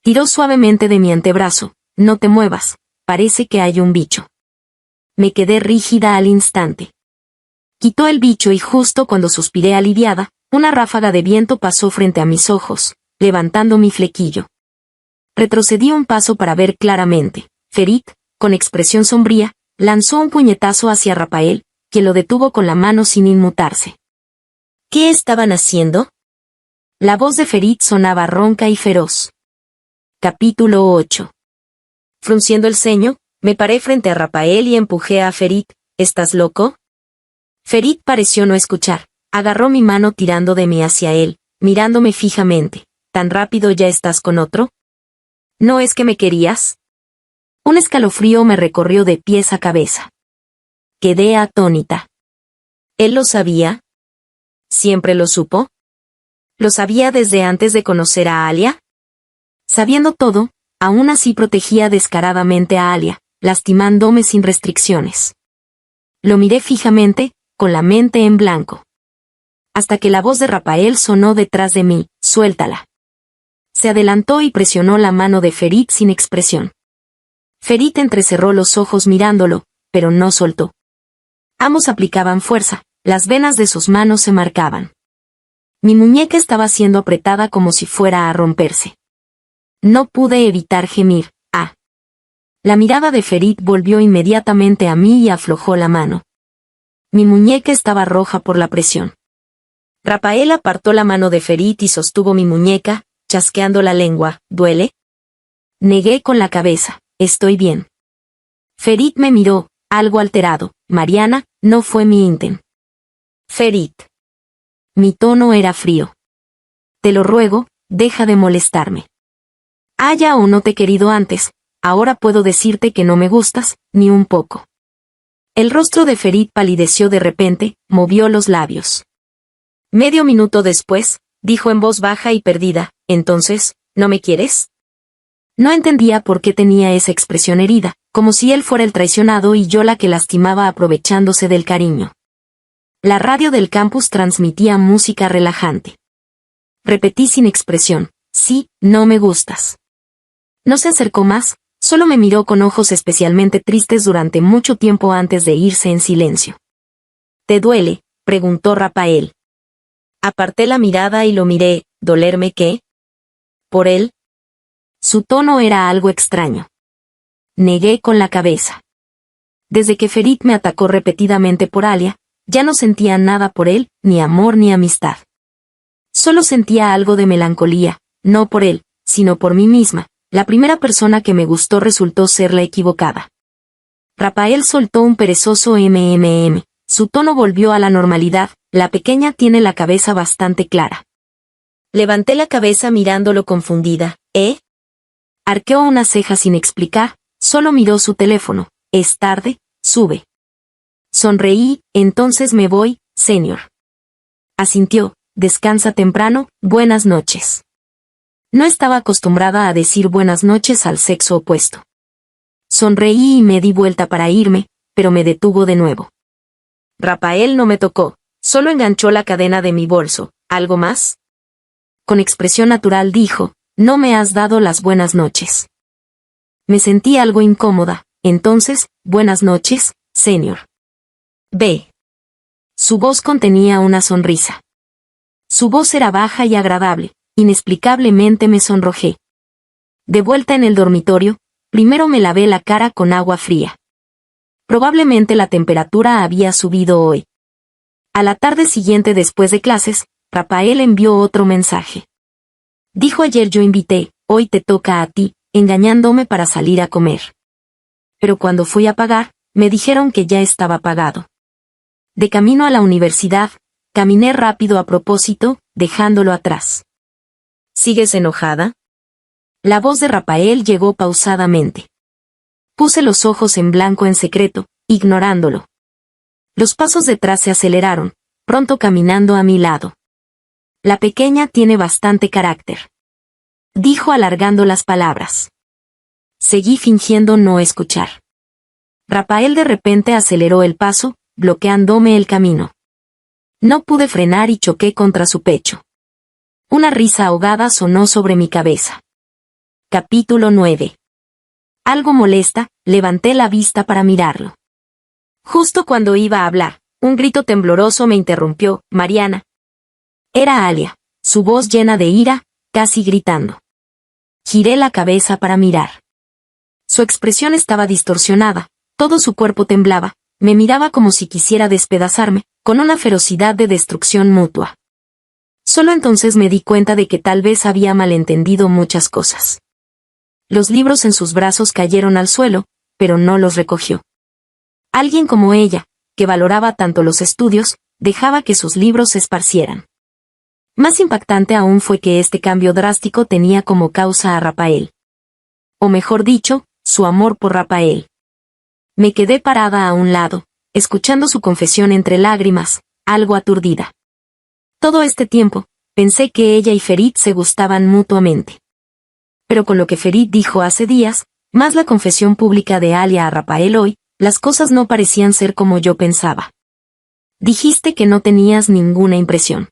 Tiró suavemente de mi antebrazo. No te muevas, parece que hay un bicho. Me quedé rígida al instante. Quitó el bicho y justo cuando suspiré aliviada, una ráfaga de viento pasó frente a mis ojos, levantando mi flequillo. Retrocedí un paso para ver claramente. Ferit, con expresión sombría, lanzó un puñetazo hacia Rafael, que lo detuvo con la mano sin inmutarse. ¿Qué estaban haciendo? La voz de Ferit sonaba ronca y feroz. Capítulo 8. Frunciendo el ceño, me paré frente a Rafael y empujé a Ferit. ¿Estás loco? Ferit pareció no escuchar. Agarró mi mano tirando de mí hacia él, mirándome fijamente. ¿Tan rápido ya estás con otro? ¿No es que me querías? Un escalofrío me recorrió de pies a cabeza. Quedé atónita. ¿Él lo sabía? ¿Siempre lo supo? ¿Lo sabía desde antes de conocer a Alia? Sabiendo todo, aún así protegía descaradamente a Alia, lastimándome sin restricciones. Lo miré fijamente, con la mente en blanco. Hasta que la voz de Rafael sonó detrás de mí, suéltala. Se adelantó y presionó la mano de Ferit sin expresión. Ferit entrecerró los ojos mirándolo, pero no soltó. Ambos aplicaban fuerza, las venas de sus manos se marcaban. Mi muñeca estaba siendo apretada como si fuera a romperse. No pude evitar gemir. La mirada de Ferit volvió inmediatamente a mí y aflojó la mano. Mi muñeca estaba roja por la presión. Rafael apartó la mano de Ferit y sostuvo mi muñeca, chasqueando la lengua. ¿Duele? Negué con la cabeza. Estoy bien. Ferit me miró, algo alterado. Mariana, no fue mi inten. Ferit. Mi tono era frío. Te lo ruego, deja de molestarme. Haya o no te he querido antes, ahora puedo decirte que no me gustas, ni un poco. El rostro de Ferit palideció de repente, movió los labios. Medio minuto después, dijo en voz baja y perdida, entonces, ¿no me quieres? No entendía por qué tenía esa expresión herida, como si él fuera el traicionado y yo la que lastimaba aprovechándose del cariño. La radio del campus transmitía música relajante. Repetí sin expresión, sí, no me gustas. No se acercó más, solo me miró con ojos especialmente tristes durante mucho tiempo antes de irse en silencio. ¿Te duele?, preguntó Rafael. Aparté la mirada y lo miré. ¿Dolerme qué? ¿Por él? Su tono era algo extraño. Negué con la cabeza. Desde que Ferit me atacó repetidamente por Alia, ya no sentía nada por él, ni amor ni amistad. Solo sentía algo de melancolía, no por él, sino por mí misma. La primera persona que me gustó resultó ser la equivocada. Rafael soltó un perezoso Su tono volvió a la normalidad. La pequeña tiene la cabeza bastante clara. Levanté la cabeza mirándolo confundida. Arqueó una ceja sin explicar, solo miró su teléfono. Es tarde, sube. Sonreí, entonces me voy, señor. Asintió, descansa temprano, buenas noches. No estaba acostumbrada a decir buenas noches al sexo opuesto. Sonreí y me di vuelta para irme, pero me detuvo de nuevo. Rafael no me tocó, solo enganchó la cadena de mi bolso. ¿Algo más? Con expresión natural dijo, no me has dado las buenas noches. Me sentí algo incómoda, entonces, buenas noches, señor. Ve. Su voz contenía una sonrisa. Su voz era baja y agradable, inexplicablemente me sonrojé. De vuelta en el dormitorio, Primero me lavé la cara con agua fría. Probablemente la temperatura había subido hoy. A la tarde siguiente después de clases, Rafael envió otro mensaje. Dijo: ayer yo invité, hoy te toca a ti, engañándome para salir a comer. Pero cuando fui a pagar, me dijeron que ya estaba pagado. De camino a la universidad, caminé rápido a propósito, dejándolo atrás. ¿Sigues enojada? La voz de Rafael llegó pausadamente. Puse los ojos en blanco en secreto, ignorándolo. Los pasos detrás se aceleraron, pronto caminando a mi lado. La pequeña tiene bastante carácter, dijo alargando las palabras. Seguí fingiendo no escuchar. Rafael de repente aceleró el paso, bloqueándome el camino. No pude frenar y choqué contra su pecho. Una risa ahogada sonó sobre mi cabeza. Capítulo 9. Algo molesta, levanté la vista para mirarlo. Justo cuando iba a hablar, un grito tembloroso me interrumpió: Mariana. Era Alia, su voz llena de ira, casi gritando. Giré la cabeza para mirar. Su expresión estaba distorsionada, todo su cuerpo temblaba, me miraba como si quisiera despedazarme, con una ferocidad de destrucción mutua. Solo entonces me di cuenta de que tal vez había malentendido muchas cosas. Los libros en sus brazos cayeron al suelo, pero no los recogió. Alguien como ella, que valoraba tanto los estudios, dejaba que sus libros se esparcieran. Más impactante aún fue que este cambio drástico tenía como causa a Rafael. O mejor dicho, su amor por Rafael. Me quedé parada a un lado, escuchando su confesión entre lágrimas, algo aturdida. Todo este tiempo, pensé que ella y Ferit se gustaban mutuamente. Pero con lo que Ferit dijo hace días, más la confesión pública de Alia a Rafael hoy, las cosas no parecían ser como yo pensaba. Dijiste que no tenías ninguna impresión.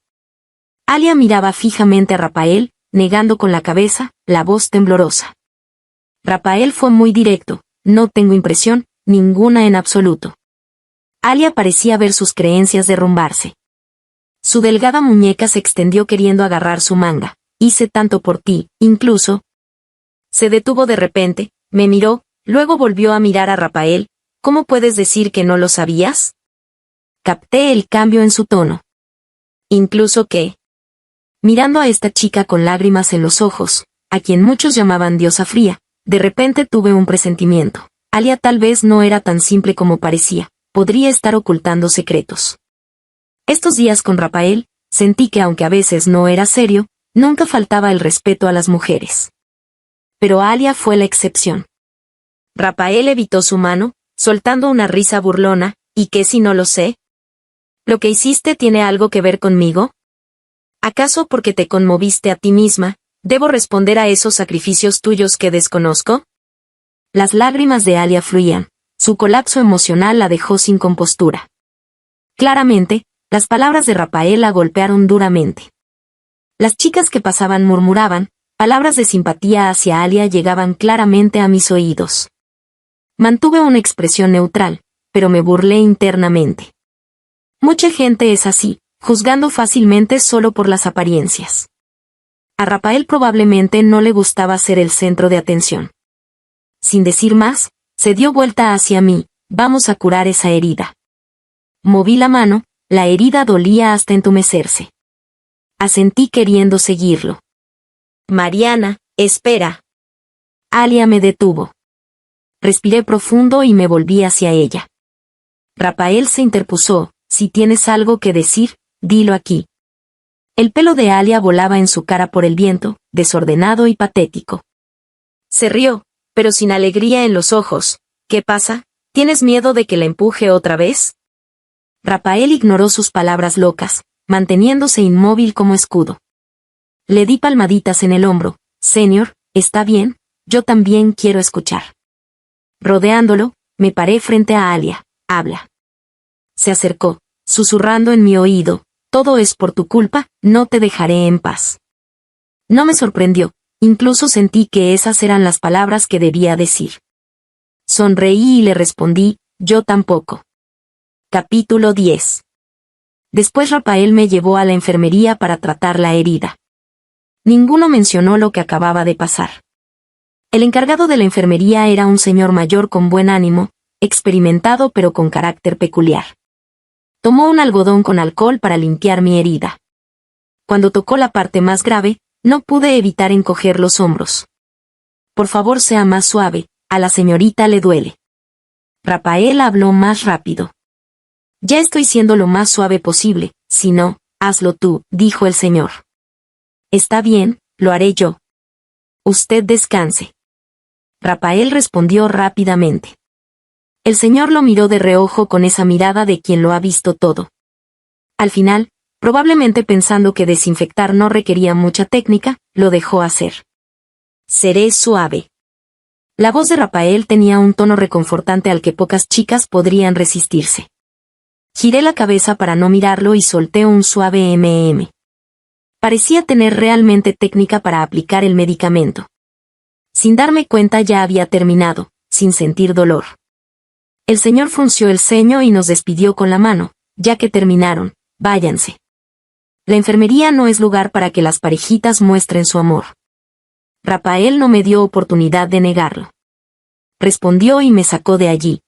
Alia miraba fijamente a Rafael, negando con la cabeza, la voz temblorosa. Rafael fue muy directo: no tengo impresión, ninguna en absoluto. Alia parecía ver sus creencias derrumbarse. Su delgada muñeca se extendió queriendo agarrar su manga. Hice tanto por ti, incluso. Se detuvo de repente, me miró, luego volvió a mirar a Rafael. ¿Cómo puedes decir que no lo sabías? Capté el cambio en su tono. ¿Incluso qué? Mirando a esta chica con lágrimas en los ojos, a quien muchos llamaban diosa fría, de repente tuve un presentimiento. Alia tal vez no era tan simple como parecía, podría estar ocultando secretos. Estos días con Rafael, sentí que aunque a veces no era serio, nunca faltaba el respeto a las mujeres. Pero Alia fue la excepción. Rafael evitó su mano, soltando una risa burlona: ¿y qué si no lo sé? ¿Lo que hiciste tiene algo que ver conmigo? ¿Acaso porque te conmoviste a ti misma, debo responder a esos sacrificios tuyos que desconozco? Las lágrimas de Alia fluían, su colapso emocional la dejó sin compostura. Claramente, las palabras de Rafael la golpearon duramente. Las chicas que pasaban murmuraban, palabras de simpatía hacia Alia llegaban claramente a mis oídos. Mantuve una expresión neutral, pero me burlé internamente. Mucha gente es así, juzgando fácilmente solo por las apariencias. A Rafael probablemente no le gustaba ser el centro de atención. Sin decir más, se dio vuelta hacia mí: vamos a curar esa herida. Moví la mano, la herida dolía hasta entumecerse. Asentí queriendo seguirlo. Mariana, espera. Alia me detuvo. Respiré profundo y me volví hacia ella. Rafael se interpuso: si tienes algo que decir, dilo aquí. El pelo de Alia volaba en su cara por el viento, desordenado y patético. Se rió, pero sin alegría en los ojos. ¿Qué pasa? ¿Tienes miedo de que la empuje otra vez? Rafael ignoró sus palabras locas, manteniéndose inmóvil como escudo. Le di palmaditas en el hombro: Señor, está bien, yo también quiero escuchar. Rodeándolo, me paré frente a Alia: habla. Se acercó, susurrando en mi oído: todo es por tu culpa, no te dejaré en paz. No me sorprendió, incluso sentí que esas eran las palabras que debía decir. Sonreí y le respondí: yo tampoco. Capítulo 10. Después Rafael me llevó a la enfermería para tratar la herida. Ninguno mencionó lo que acababa de pasar. El encargado de la enfermería era un señor mayor con buen ánimo, experimentado pero con carácter peculiar. Tomó un algodón con alcohol para limpiar mi herida. Cuando tocó la parte más grave, no pude evitar encoger los hombros. Por favor, sea más suave, a la señorita le duele. Rafael habló más rápido. Ya estoy siendo lo más suave posible, si no, hazlo tú, dijo el señor. Está bien, lo haré yo. Usted descanse. Rafael respondió rápidamente. El señor lo miró de reojo con esa mirada de quien lo ha visto todo. Al final, probablemente pensando que desinfectar no requería mucha técnica, lo dejó hacer. Seré suave. La voz de Rafael tenía un tono reconfortante al que pocas chicas podrían resistirse. Giré la cabeza para no mirarlo y solté un suave Parecía tener realmente técnica para aplicar el medicamento. Sin darme cuenta ya había terminado, sin sentir dolor. El señor frunció el ceño y nos despidió con la mano, ya que terminaron, váyanse. La enfermería no es lugar para que las parejitas muestren su amor. Rafael no me dio oportunidad de negarlo. Respondió y me sacó de allí.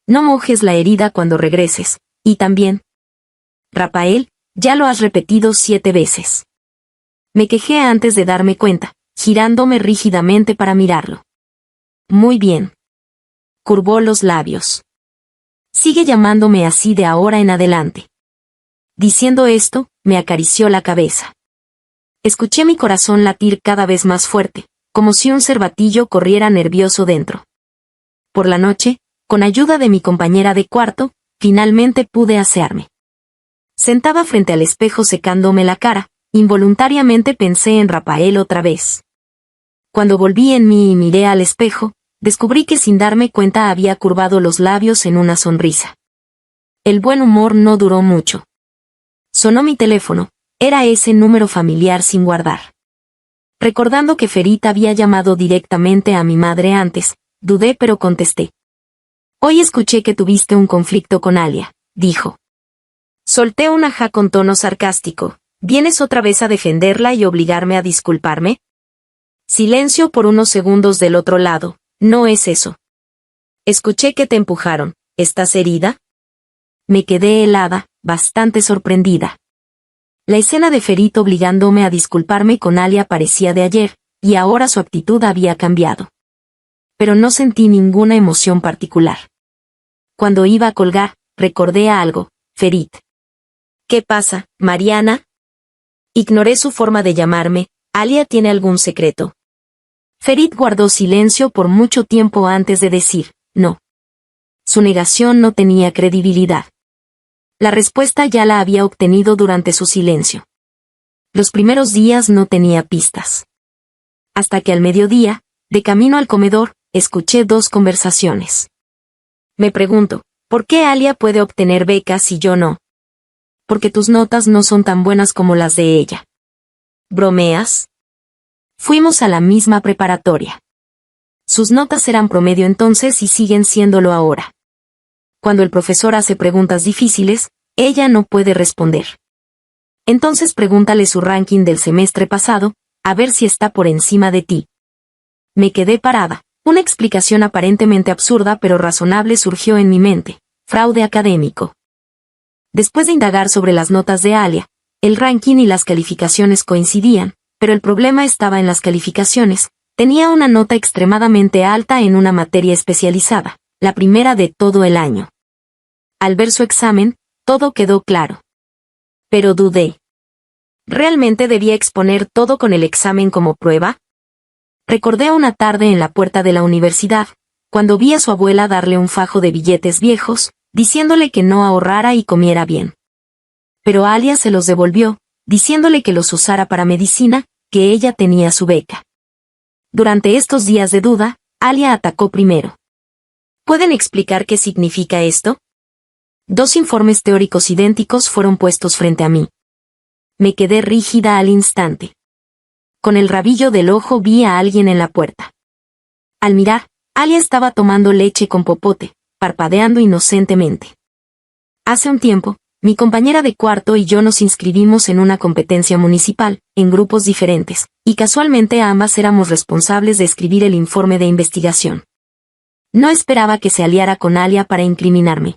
No mojes la herida cuando regreses, y también. Rafael, ya lo has repetido 7 veces. Me quejé antes de darme cuenta, girándome rígidamente para mirarlo. Muy bien. Curvó los labios. Sigue llamándome así de ahora en adelante. Diciendo esto, me acarició la cabeza. Escuché mi corazón latir cada vez más fuerte, como si un cervatillo corriera nervioso dentro. Por la noche, con ayuda de mi compañera de cuarto, finalmente pude asearme. Sentada frente al espejo secándome la cara, involuntariamente pensé en Rafael otra vez. Cuando volví en mí y miré al espejo, descubrí que sin darme cuenta había curvado los labios en una sonrisa. El buen humor no duró mucho. Sonó mi teléfono, era ese número familiar sin guardar. Recordando que Ferit había llamado directamente a mi madre antes, dudé pero contesté. Hoy escuché que tuviste un conflicto con Alia, dijo. Solté un ajá con tono sarcástico. ¿Vienes otra vez a defenderla y obligarme a disculparme? Silencio por unos segundos del otro lado. No es eso. Escuché que te empujaron. ¿Estás herida? Me quedé helada, bastante sorprendida. La escena de Ferit obligándome a disculparme con Alia parecía de ayer, y ahora su actitud había cambiado. Pero no sentí ninguna emoción particular. Cuando iba a colgar, recordé a algo. Ferit. ¿Qué pasa, Mariana? Ignoré su forma de llamarme. ¿Alia tiene algún secreto? Ferit guardó silencio por mucho tiempo antes de decir, no. Su negación no tenía credibilidad. La respuesta ya la había obtenido durante su silencio. Los primeros días no tenía pistas. Hasta que al mediodía, de camino al comedor, escuché 2 conversaciones. Me pregunto, ¿por qué Alia puede obtener becas y yo no? Porque tus notas no son tan buenas como las de ella. ¿Bromeas? Fuimos a la misma preparatoria. Sus notas eran promedio entonces y siguen siéndolo ahora. Cuando el profesor hace preguntas difíciles, ella no puede responder. Entonces pregúntale su ranking del semestre pasado, a ver si está por encima de ti. Me quedé parada. Una explicación aparentemente absurda pero razonable surgió en mi mente. Fraude académico. Después de indagar sobre las notas de Alia, el ranking y las calificaciones coincidían, pero el problema estaba en las calificaciones. Tenía una nota extremadamente alta en una materia especializada, la primera de todo el año. Al ver su examen, todo quedó claro. Pero dudé. ¿Realmente debía exponer todo con el examen como prueba? Recordé una tarde en la puerta de la universidad, cuando vi a su abuela darle un fajo de billetes viejos, diciéndole que no ahorrara y comiera bien. Pero Alia se los devolvió, diciéndole que los usara para medicina, que ella tenía su beca. Durante estos días de duda, Alia atacó primero. ¿Pueden explicar qué significa esto? 2 informes teóricos idénticos fueron puestos frente a mí. Me quedé rígida al instante. Con el rabillo del ojo vi a alguien en la puerta. Al mirar, Alia estaba tomando leche con popote, parpadeando inocentemente. Hace un tiempo, Mi compañera de cuarto y yo nos inscribimos en una competencia municipal, en grupos diferentes, y casualmente ambas éramos responsables de escribir el informe de investigación. No esperaba que se aliara con Alia para incriminarme.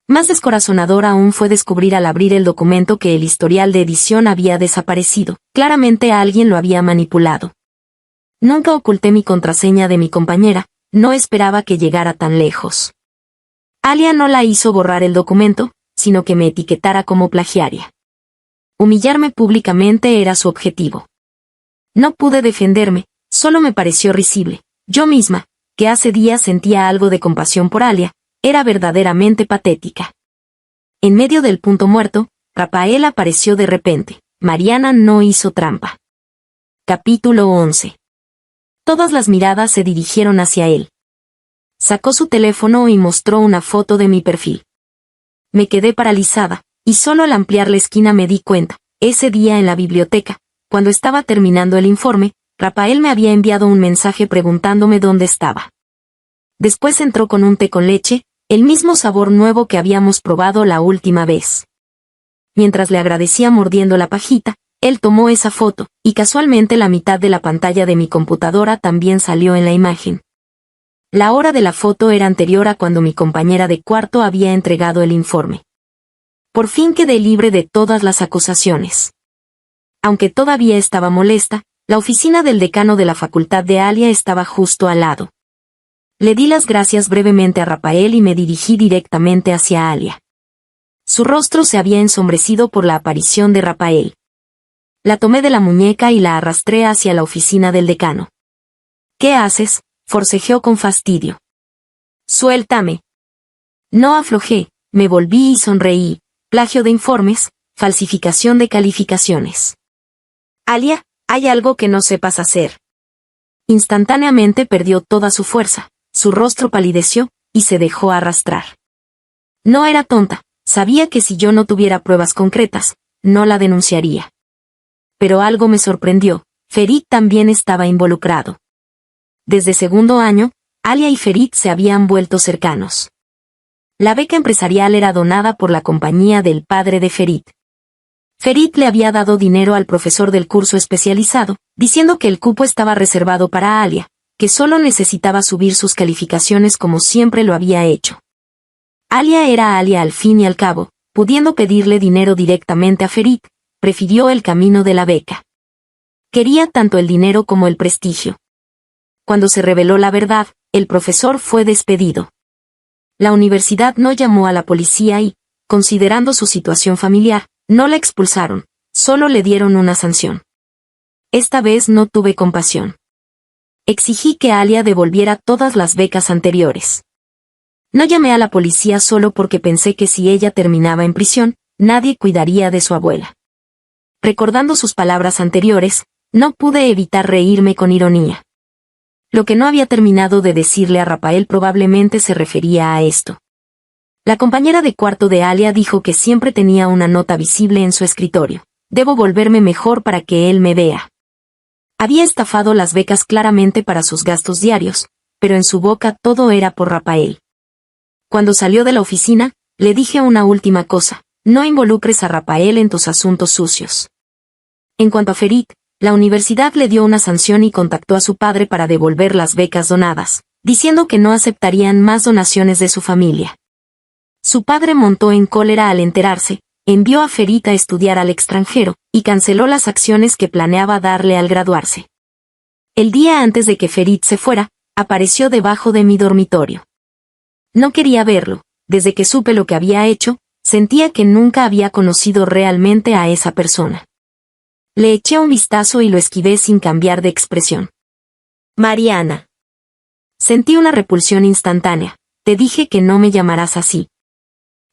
Más descorazonador aún fue descubrir al abrir el documento que el historial de edición había desaparecido. Claramente alguien lo había manipulado. Nunca oculté mi contraseña de mi compañera, no esperaba que llegara tan lejos. Alia no la hizo borrar el documento, sino que me etiquetara como plagiaria. Humillarme públicamente era su objetivo. No pude defenderme, solo me pareció risible. Yo misma, que hace días sentía algo de compasión por Alia, era verdaderamente patética. En medio del punto muerto, Rafael apareció de repente. Mariana no hizo trampa. Capítulo 11. Todas las miradas se dirigieron hacia él. Sacó su teléfono y mostró una foto de mi perfil. Me quedé paralizada, y solo al ampliar la esquina me di cuenta, ese día en la biblioteca, cuando estaba terminando el informe, Rafael me había enviado un mensaje preguntándome dónde estaba. Después entró con un té con leche, el mismo sabor nuevo que habíamos probado la última vez. Mientras le agradecía mordiendo la pajita, él tomó esa foto, y casualmente la mitad de la pantalla de mi computadora también salió en la imagen. La hora de la foto era anterior a cuando mi compañera de cuarto había entregado el informe. Por fin quedé libre de todas las acusaciones. Aunque todavía estaba molesta, la oficina del decano de la facultad de Alia estaba justo al lado. Le di las gracias brevemente a Rafael y me dirigí directamente hacia Alia. Su rostro se había ensombrecido por la aparición de Rafael. La tomé de la muñeca y la arrastré hacia la oficina del decano. ¿Qué haces?, forcejeó con fastidio. Suéltame. No aflojé, me volví y sonreí. Plagio de informes, falsificación de calificaciones. Alia, hay algo que no sepas hacer. Instantáneamente perdió toda su fuerza, su rostro palideció, y se dejó arrastrar. No era tonta, sabía que si yo no tuviera pruebas concretas, no la denunciaría. Pero algo me sorprendió, Ferit también estaba involucrado. Desde segundo año, Alia y Ferit se habían vuelto cercanos. La beca empresarial era donada por la compañía del padre de Ferit. Ferit le había dado dinero al profesor del curso especializado, diciendo que el cupo estaba reservado para Alia, que solo necesitaba subir sus calificaciones como siempre lo había hecho. Alia era Alia al fin y al cabo, pudiendo pedirle dinero directamente a Ferit, prefirió el camino de la beca. Quería tanto el dinero como el prestigio. Cuando se reveló la verdad, el profesor fue despedido. La universidad no llamó a la policía y, considerando su situación familiar, no la expulsaron, solo le dieron una sanción. Esta vez no tuve compasión. Exigí que Alia devolviera todas las becas anteriores. No llamé a la policía solo porque pensé que si ella terminaba en prisión, nadie cuidaría de su abuela. Recordando sus palabras anteriores, no pude evitar reírme con ironía. Lo que no había terminado de decirle a Rafael probablemente se refería a esto. La compañera de cuarto de Alia dijo que siempre tenía una nota visible en su escritorio. Debo volverme mejor para que él me vea. Había estafado las becas claramente para sus gastos diarios, pero en su boca todo era por Rafael. Cuando salió de la oficina, le dije una última cosa: no involucres a Rafael en tus asuntos sucios. En cuanto a Ferit, la universidad le dio una sanción y contactó a su padre para devolver las becas donadas, diciendo que no aceptarían más donaciones de su familia. Su padre montó en cólera al enterarse, envió a Ferit a estudiar al extranjero, y canceló las acciones que planeaba darle al graduarse. El día antes de que Ferit se fuera, apareció debajo de mi dormitorio. No quería verlo, desde que supe lo que había hecho, sentía que nunca había conocido realmente a esa persona. Le eché un vistazo y lo esquivé sin cambiar de expresión. Mariana. Sentí una repulsión instantánea. Te dije que no me llamarás así.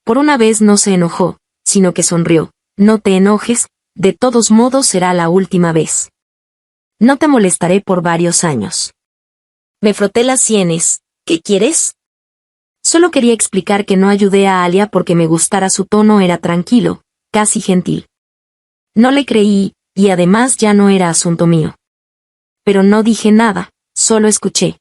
Por una vez no se enojó, sino que sonrió. No te enojes, de todos modos será la última vez. No te molestaré por varios años. Me froté las sienes. ¿Qué quieres? Solo quería explicar que no ayudé a Alia porque me gustara su tono, era tranquilo, casi gentil. No le creí, y además ya no era asunto mío. Pero no dije nada, solo escuché.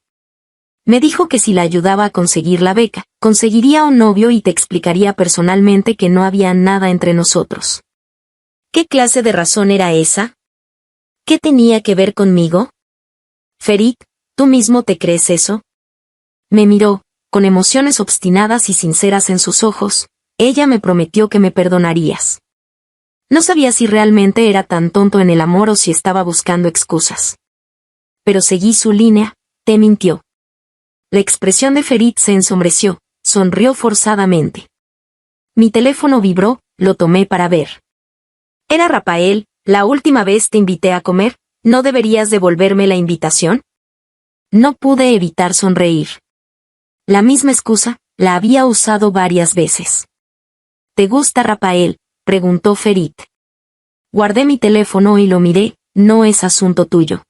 Me dijo que si la ayudaba a conseguir la beca, conseguiría un novio y te explicaría personalmente que no había nada entre nosotros. ¿Qué clase de razón era esa? ¿Qué tenía que ver conmigo? Ferit, ¿tú mismo te crees eso? Me miró, con emociones obstinadas y sinceras en sus ojos. Ella me prometió que me perdonarías. No sabía si realmente era tan tonto en el amor o si estaba buscando excusas. Pero seguí su línea, te mintió. La expresión de Ferit se ensombreció, sonrió forzadamente. Mi teléfono vibró, lo tomé para ver. Era Rafael. La última vez te invité a comer, ¿no deberías devolverme la invitación? No pude evitar sonreír. La misma excusa, la había usado varias veces. ¿Te gusta Rafael?, preguntó Ferit. Guardé mi teléfono y lo miré, no es asunto tuyo.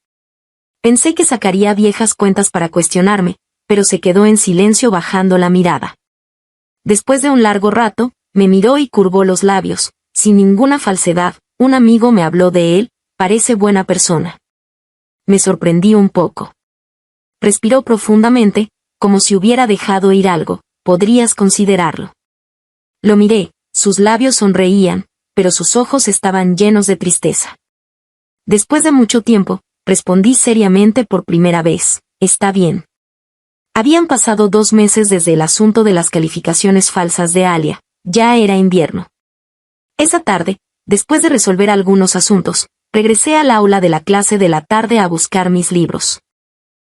Pensé que sacaría viejas cuentas para cuestionarme, pero se quedó en silencio bajando la mirada. Después de un largo rato, me miró y curvó los labios, sin ninguna falsedad. Un amigo me habló de él, parece buena persona. Me sorprendí un poco. Respiró profundamente, como si hubiera dejado ir algo, podrías considerarlo. Lo miré, sus labios sonreían, pero sus ojos estaban llenos de tristeza. Después de mucho tiempo, respondí seriamente por primera vez, está bien. Habían pasado 2 meses desde el asunto de las calificaciones falsas de Alia, ya era invierno. Esa tarde, después de resolver algunos asuntos, regresé al aula de la clase de la tarde a buscar mis libros.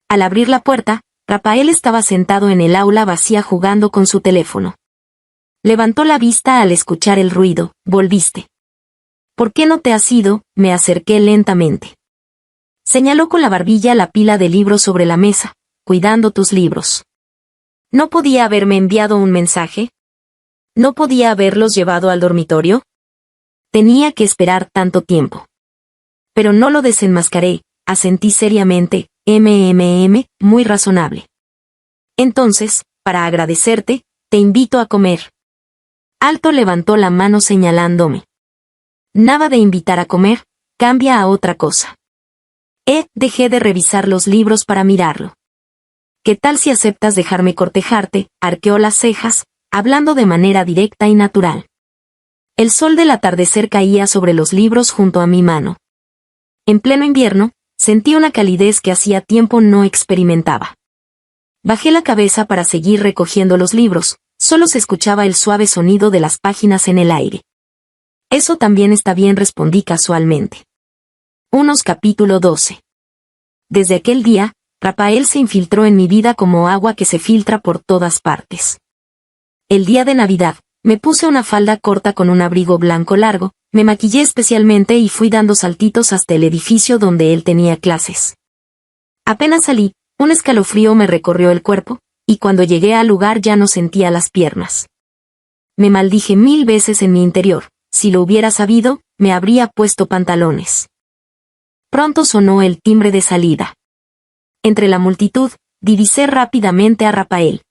Al abrir la puerta, Rafael estaba sentado en el aula vacía jugando con su teléfono. Levantó la vista al escuchar el ruido, volviste. ¿Por qué no te has ido? Me acerqué lentamente. Señaló con la barbilla la pila de libros sobre la mesa, cuidando tus libros. ¿No podía haberme enviado un mensaje? ¿No podía haberlos llevado al dormitorio? Tenía que esperar tanto tiempo. Pero no lo desenmascaré, asentí seriamente, muy razonable. Entonces, para agradecerte, te invito a comer. Alto levantó la mano señalándome. Nada de invitar a comer, cambia a otra cosa. Dejé de revisar los libros para mirarlo. ¿Qué tal si aceptas dejarme cortejarte? Arqueó las cejas, hablando de manera directa y natural. El sol del atardecer caía sobre los libros junto a mi mano. En pleno invierno, sentí una calidez que hacía tiempo no experimentaba. Bajé la cabeza para seguir recogiendo los libros, solo se escuchaba el suave sonido de las páginas en el aire. Eso también está bien, respondí casualmente. Capítulo 12. Desde aquel día, Rafael se infiltró en mi vida como agua que se filtra por todas partes. El día de Navidad, me puse una falda corta con un abrigo blanco largo, me maquillé especialmente y fui dando saltitos hasta el edificio donde él tenía clases. Apenas salí, un escalofrío me recorrió el cuerpo, y cuando llegué al lugar ya no sentía las piernas. Me maldije 1000 veces en mi interior, si lo hubiera sabido, me habría puesto pantalones. Pronto sonó el timbre de salida. Entre la multitud, divisé rápidamente a Rafael.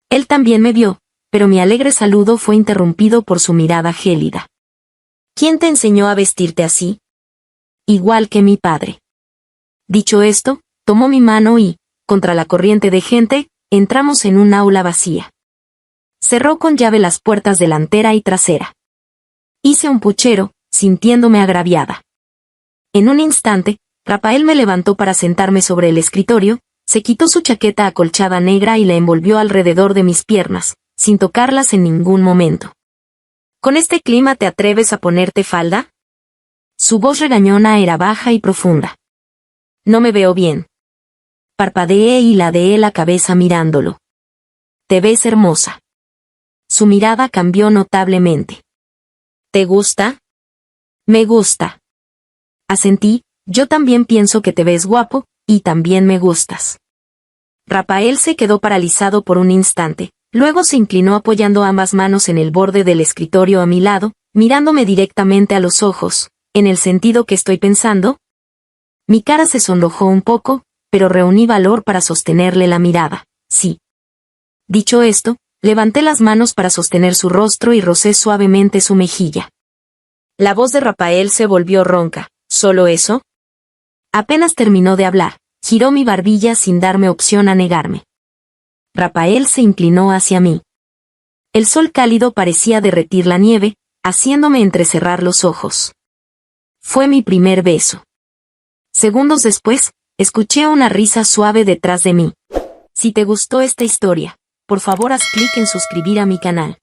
Él también me vio, pero mi alegre saludo fue interrumpido por su mirada gélida. ¿Quién te enseñó a vestirte así? Igual que mi padre. Dicho esto, tomó mi mano y, contra la corriente de gente, entramos en un aula vacía. Cerró con llave las puertas delantera y trasera. Hice un puchero, sintiéndome agraviada. En un instante, Rafael me levantó para sentarme sobre el escritorio, se quitó su chaqueta acolchada negra y la envolvió alrededor de mis piernas, sin tocarlas en ningún momento. ¿Con este clima te atreves a ponerte falda? Su voz regañona era baja y profunda. No me veo bien. Parpadeé y ladeé la cabeza mirándolo. Te ves hermosa. Su mirada cambió notablemente. ¿Te gusta? Me gusta. Asentí, yo también pienso que te ves guapo, y también me gustas. Rafael se quedó paralizado por un instante, luego se inclinó apoyando ambas manos en el borde del escritorio a mi lado, mirándome directamente a los ojos, ¿en el sentido que estoy pensando? Mi cara se sonrojó un poco, pero reuní valor para sostenerle la mirada, sí. Dicho esto, levanté las manos para sostener su rostro y rocé suavemente su mejilla. La voz de Rafael se volvió ronca, ¿solo eso? Apenas terminó de hablar, Giró mi barbilla sin darme opción a negarme. Rafael se inclinó hacia mí. El sol cálido parecía derretir la nieve, haciéndome entrecerrar los ojos. Fue mi primer beso. Segundos después, escuché una risa suave detrás de mí. Si te gustó esta historia, por favor haz clic en suscribir a mi canal.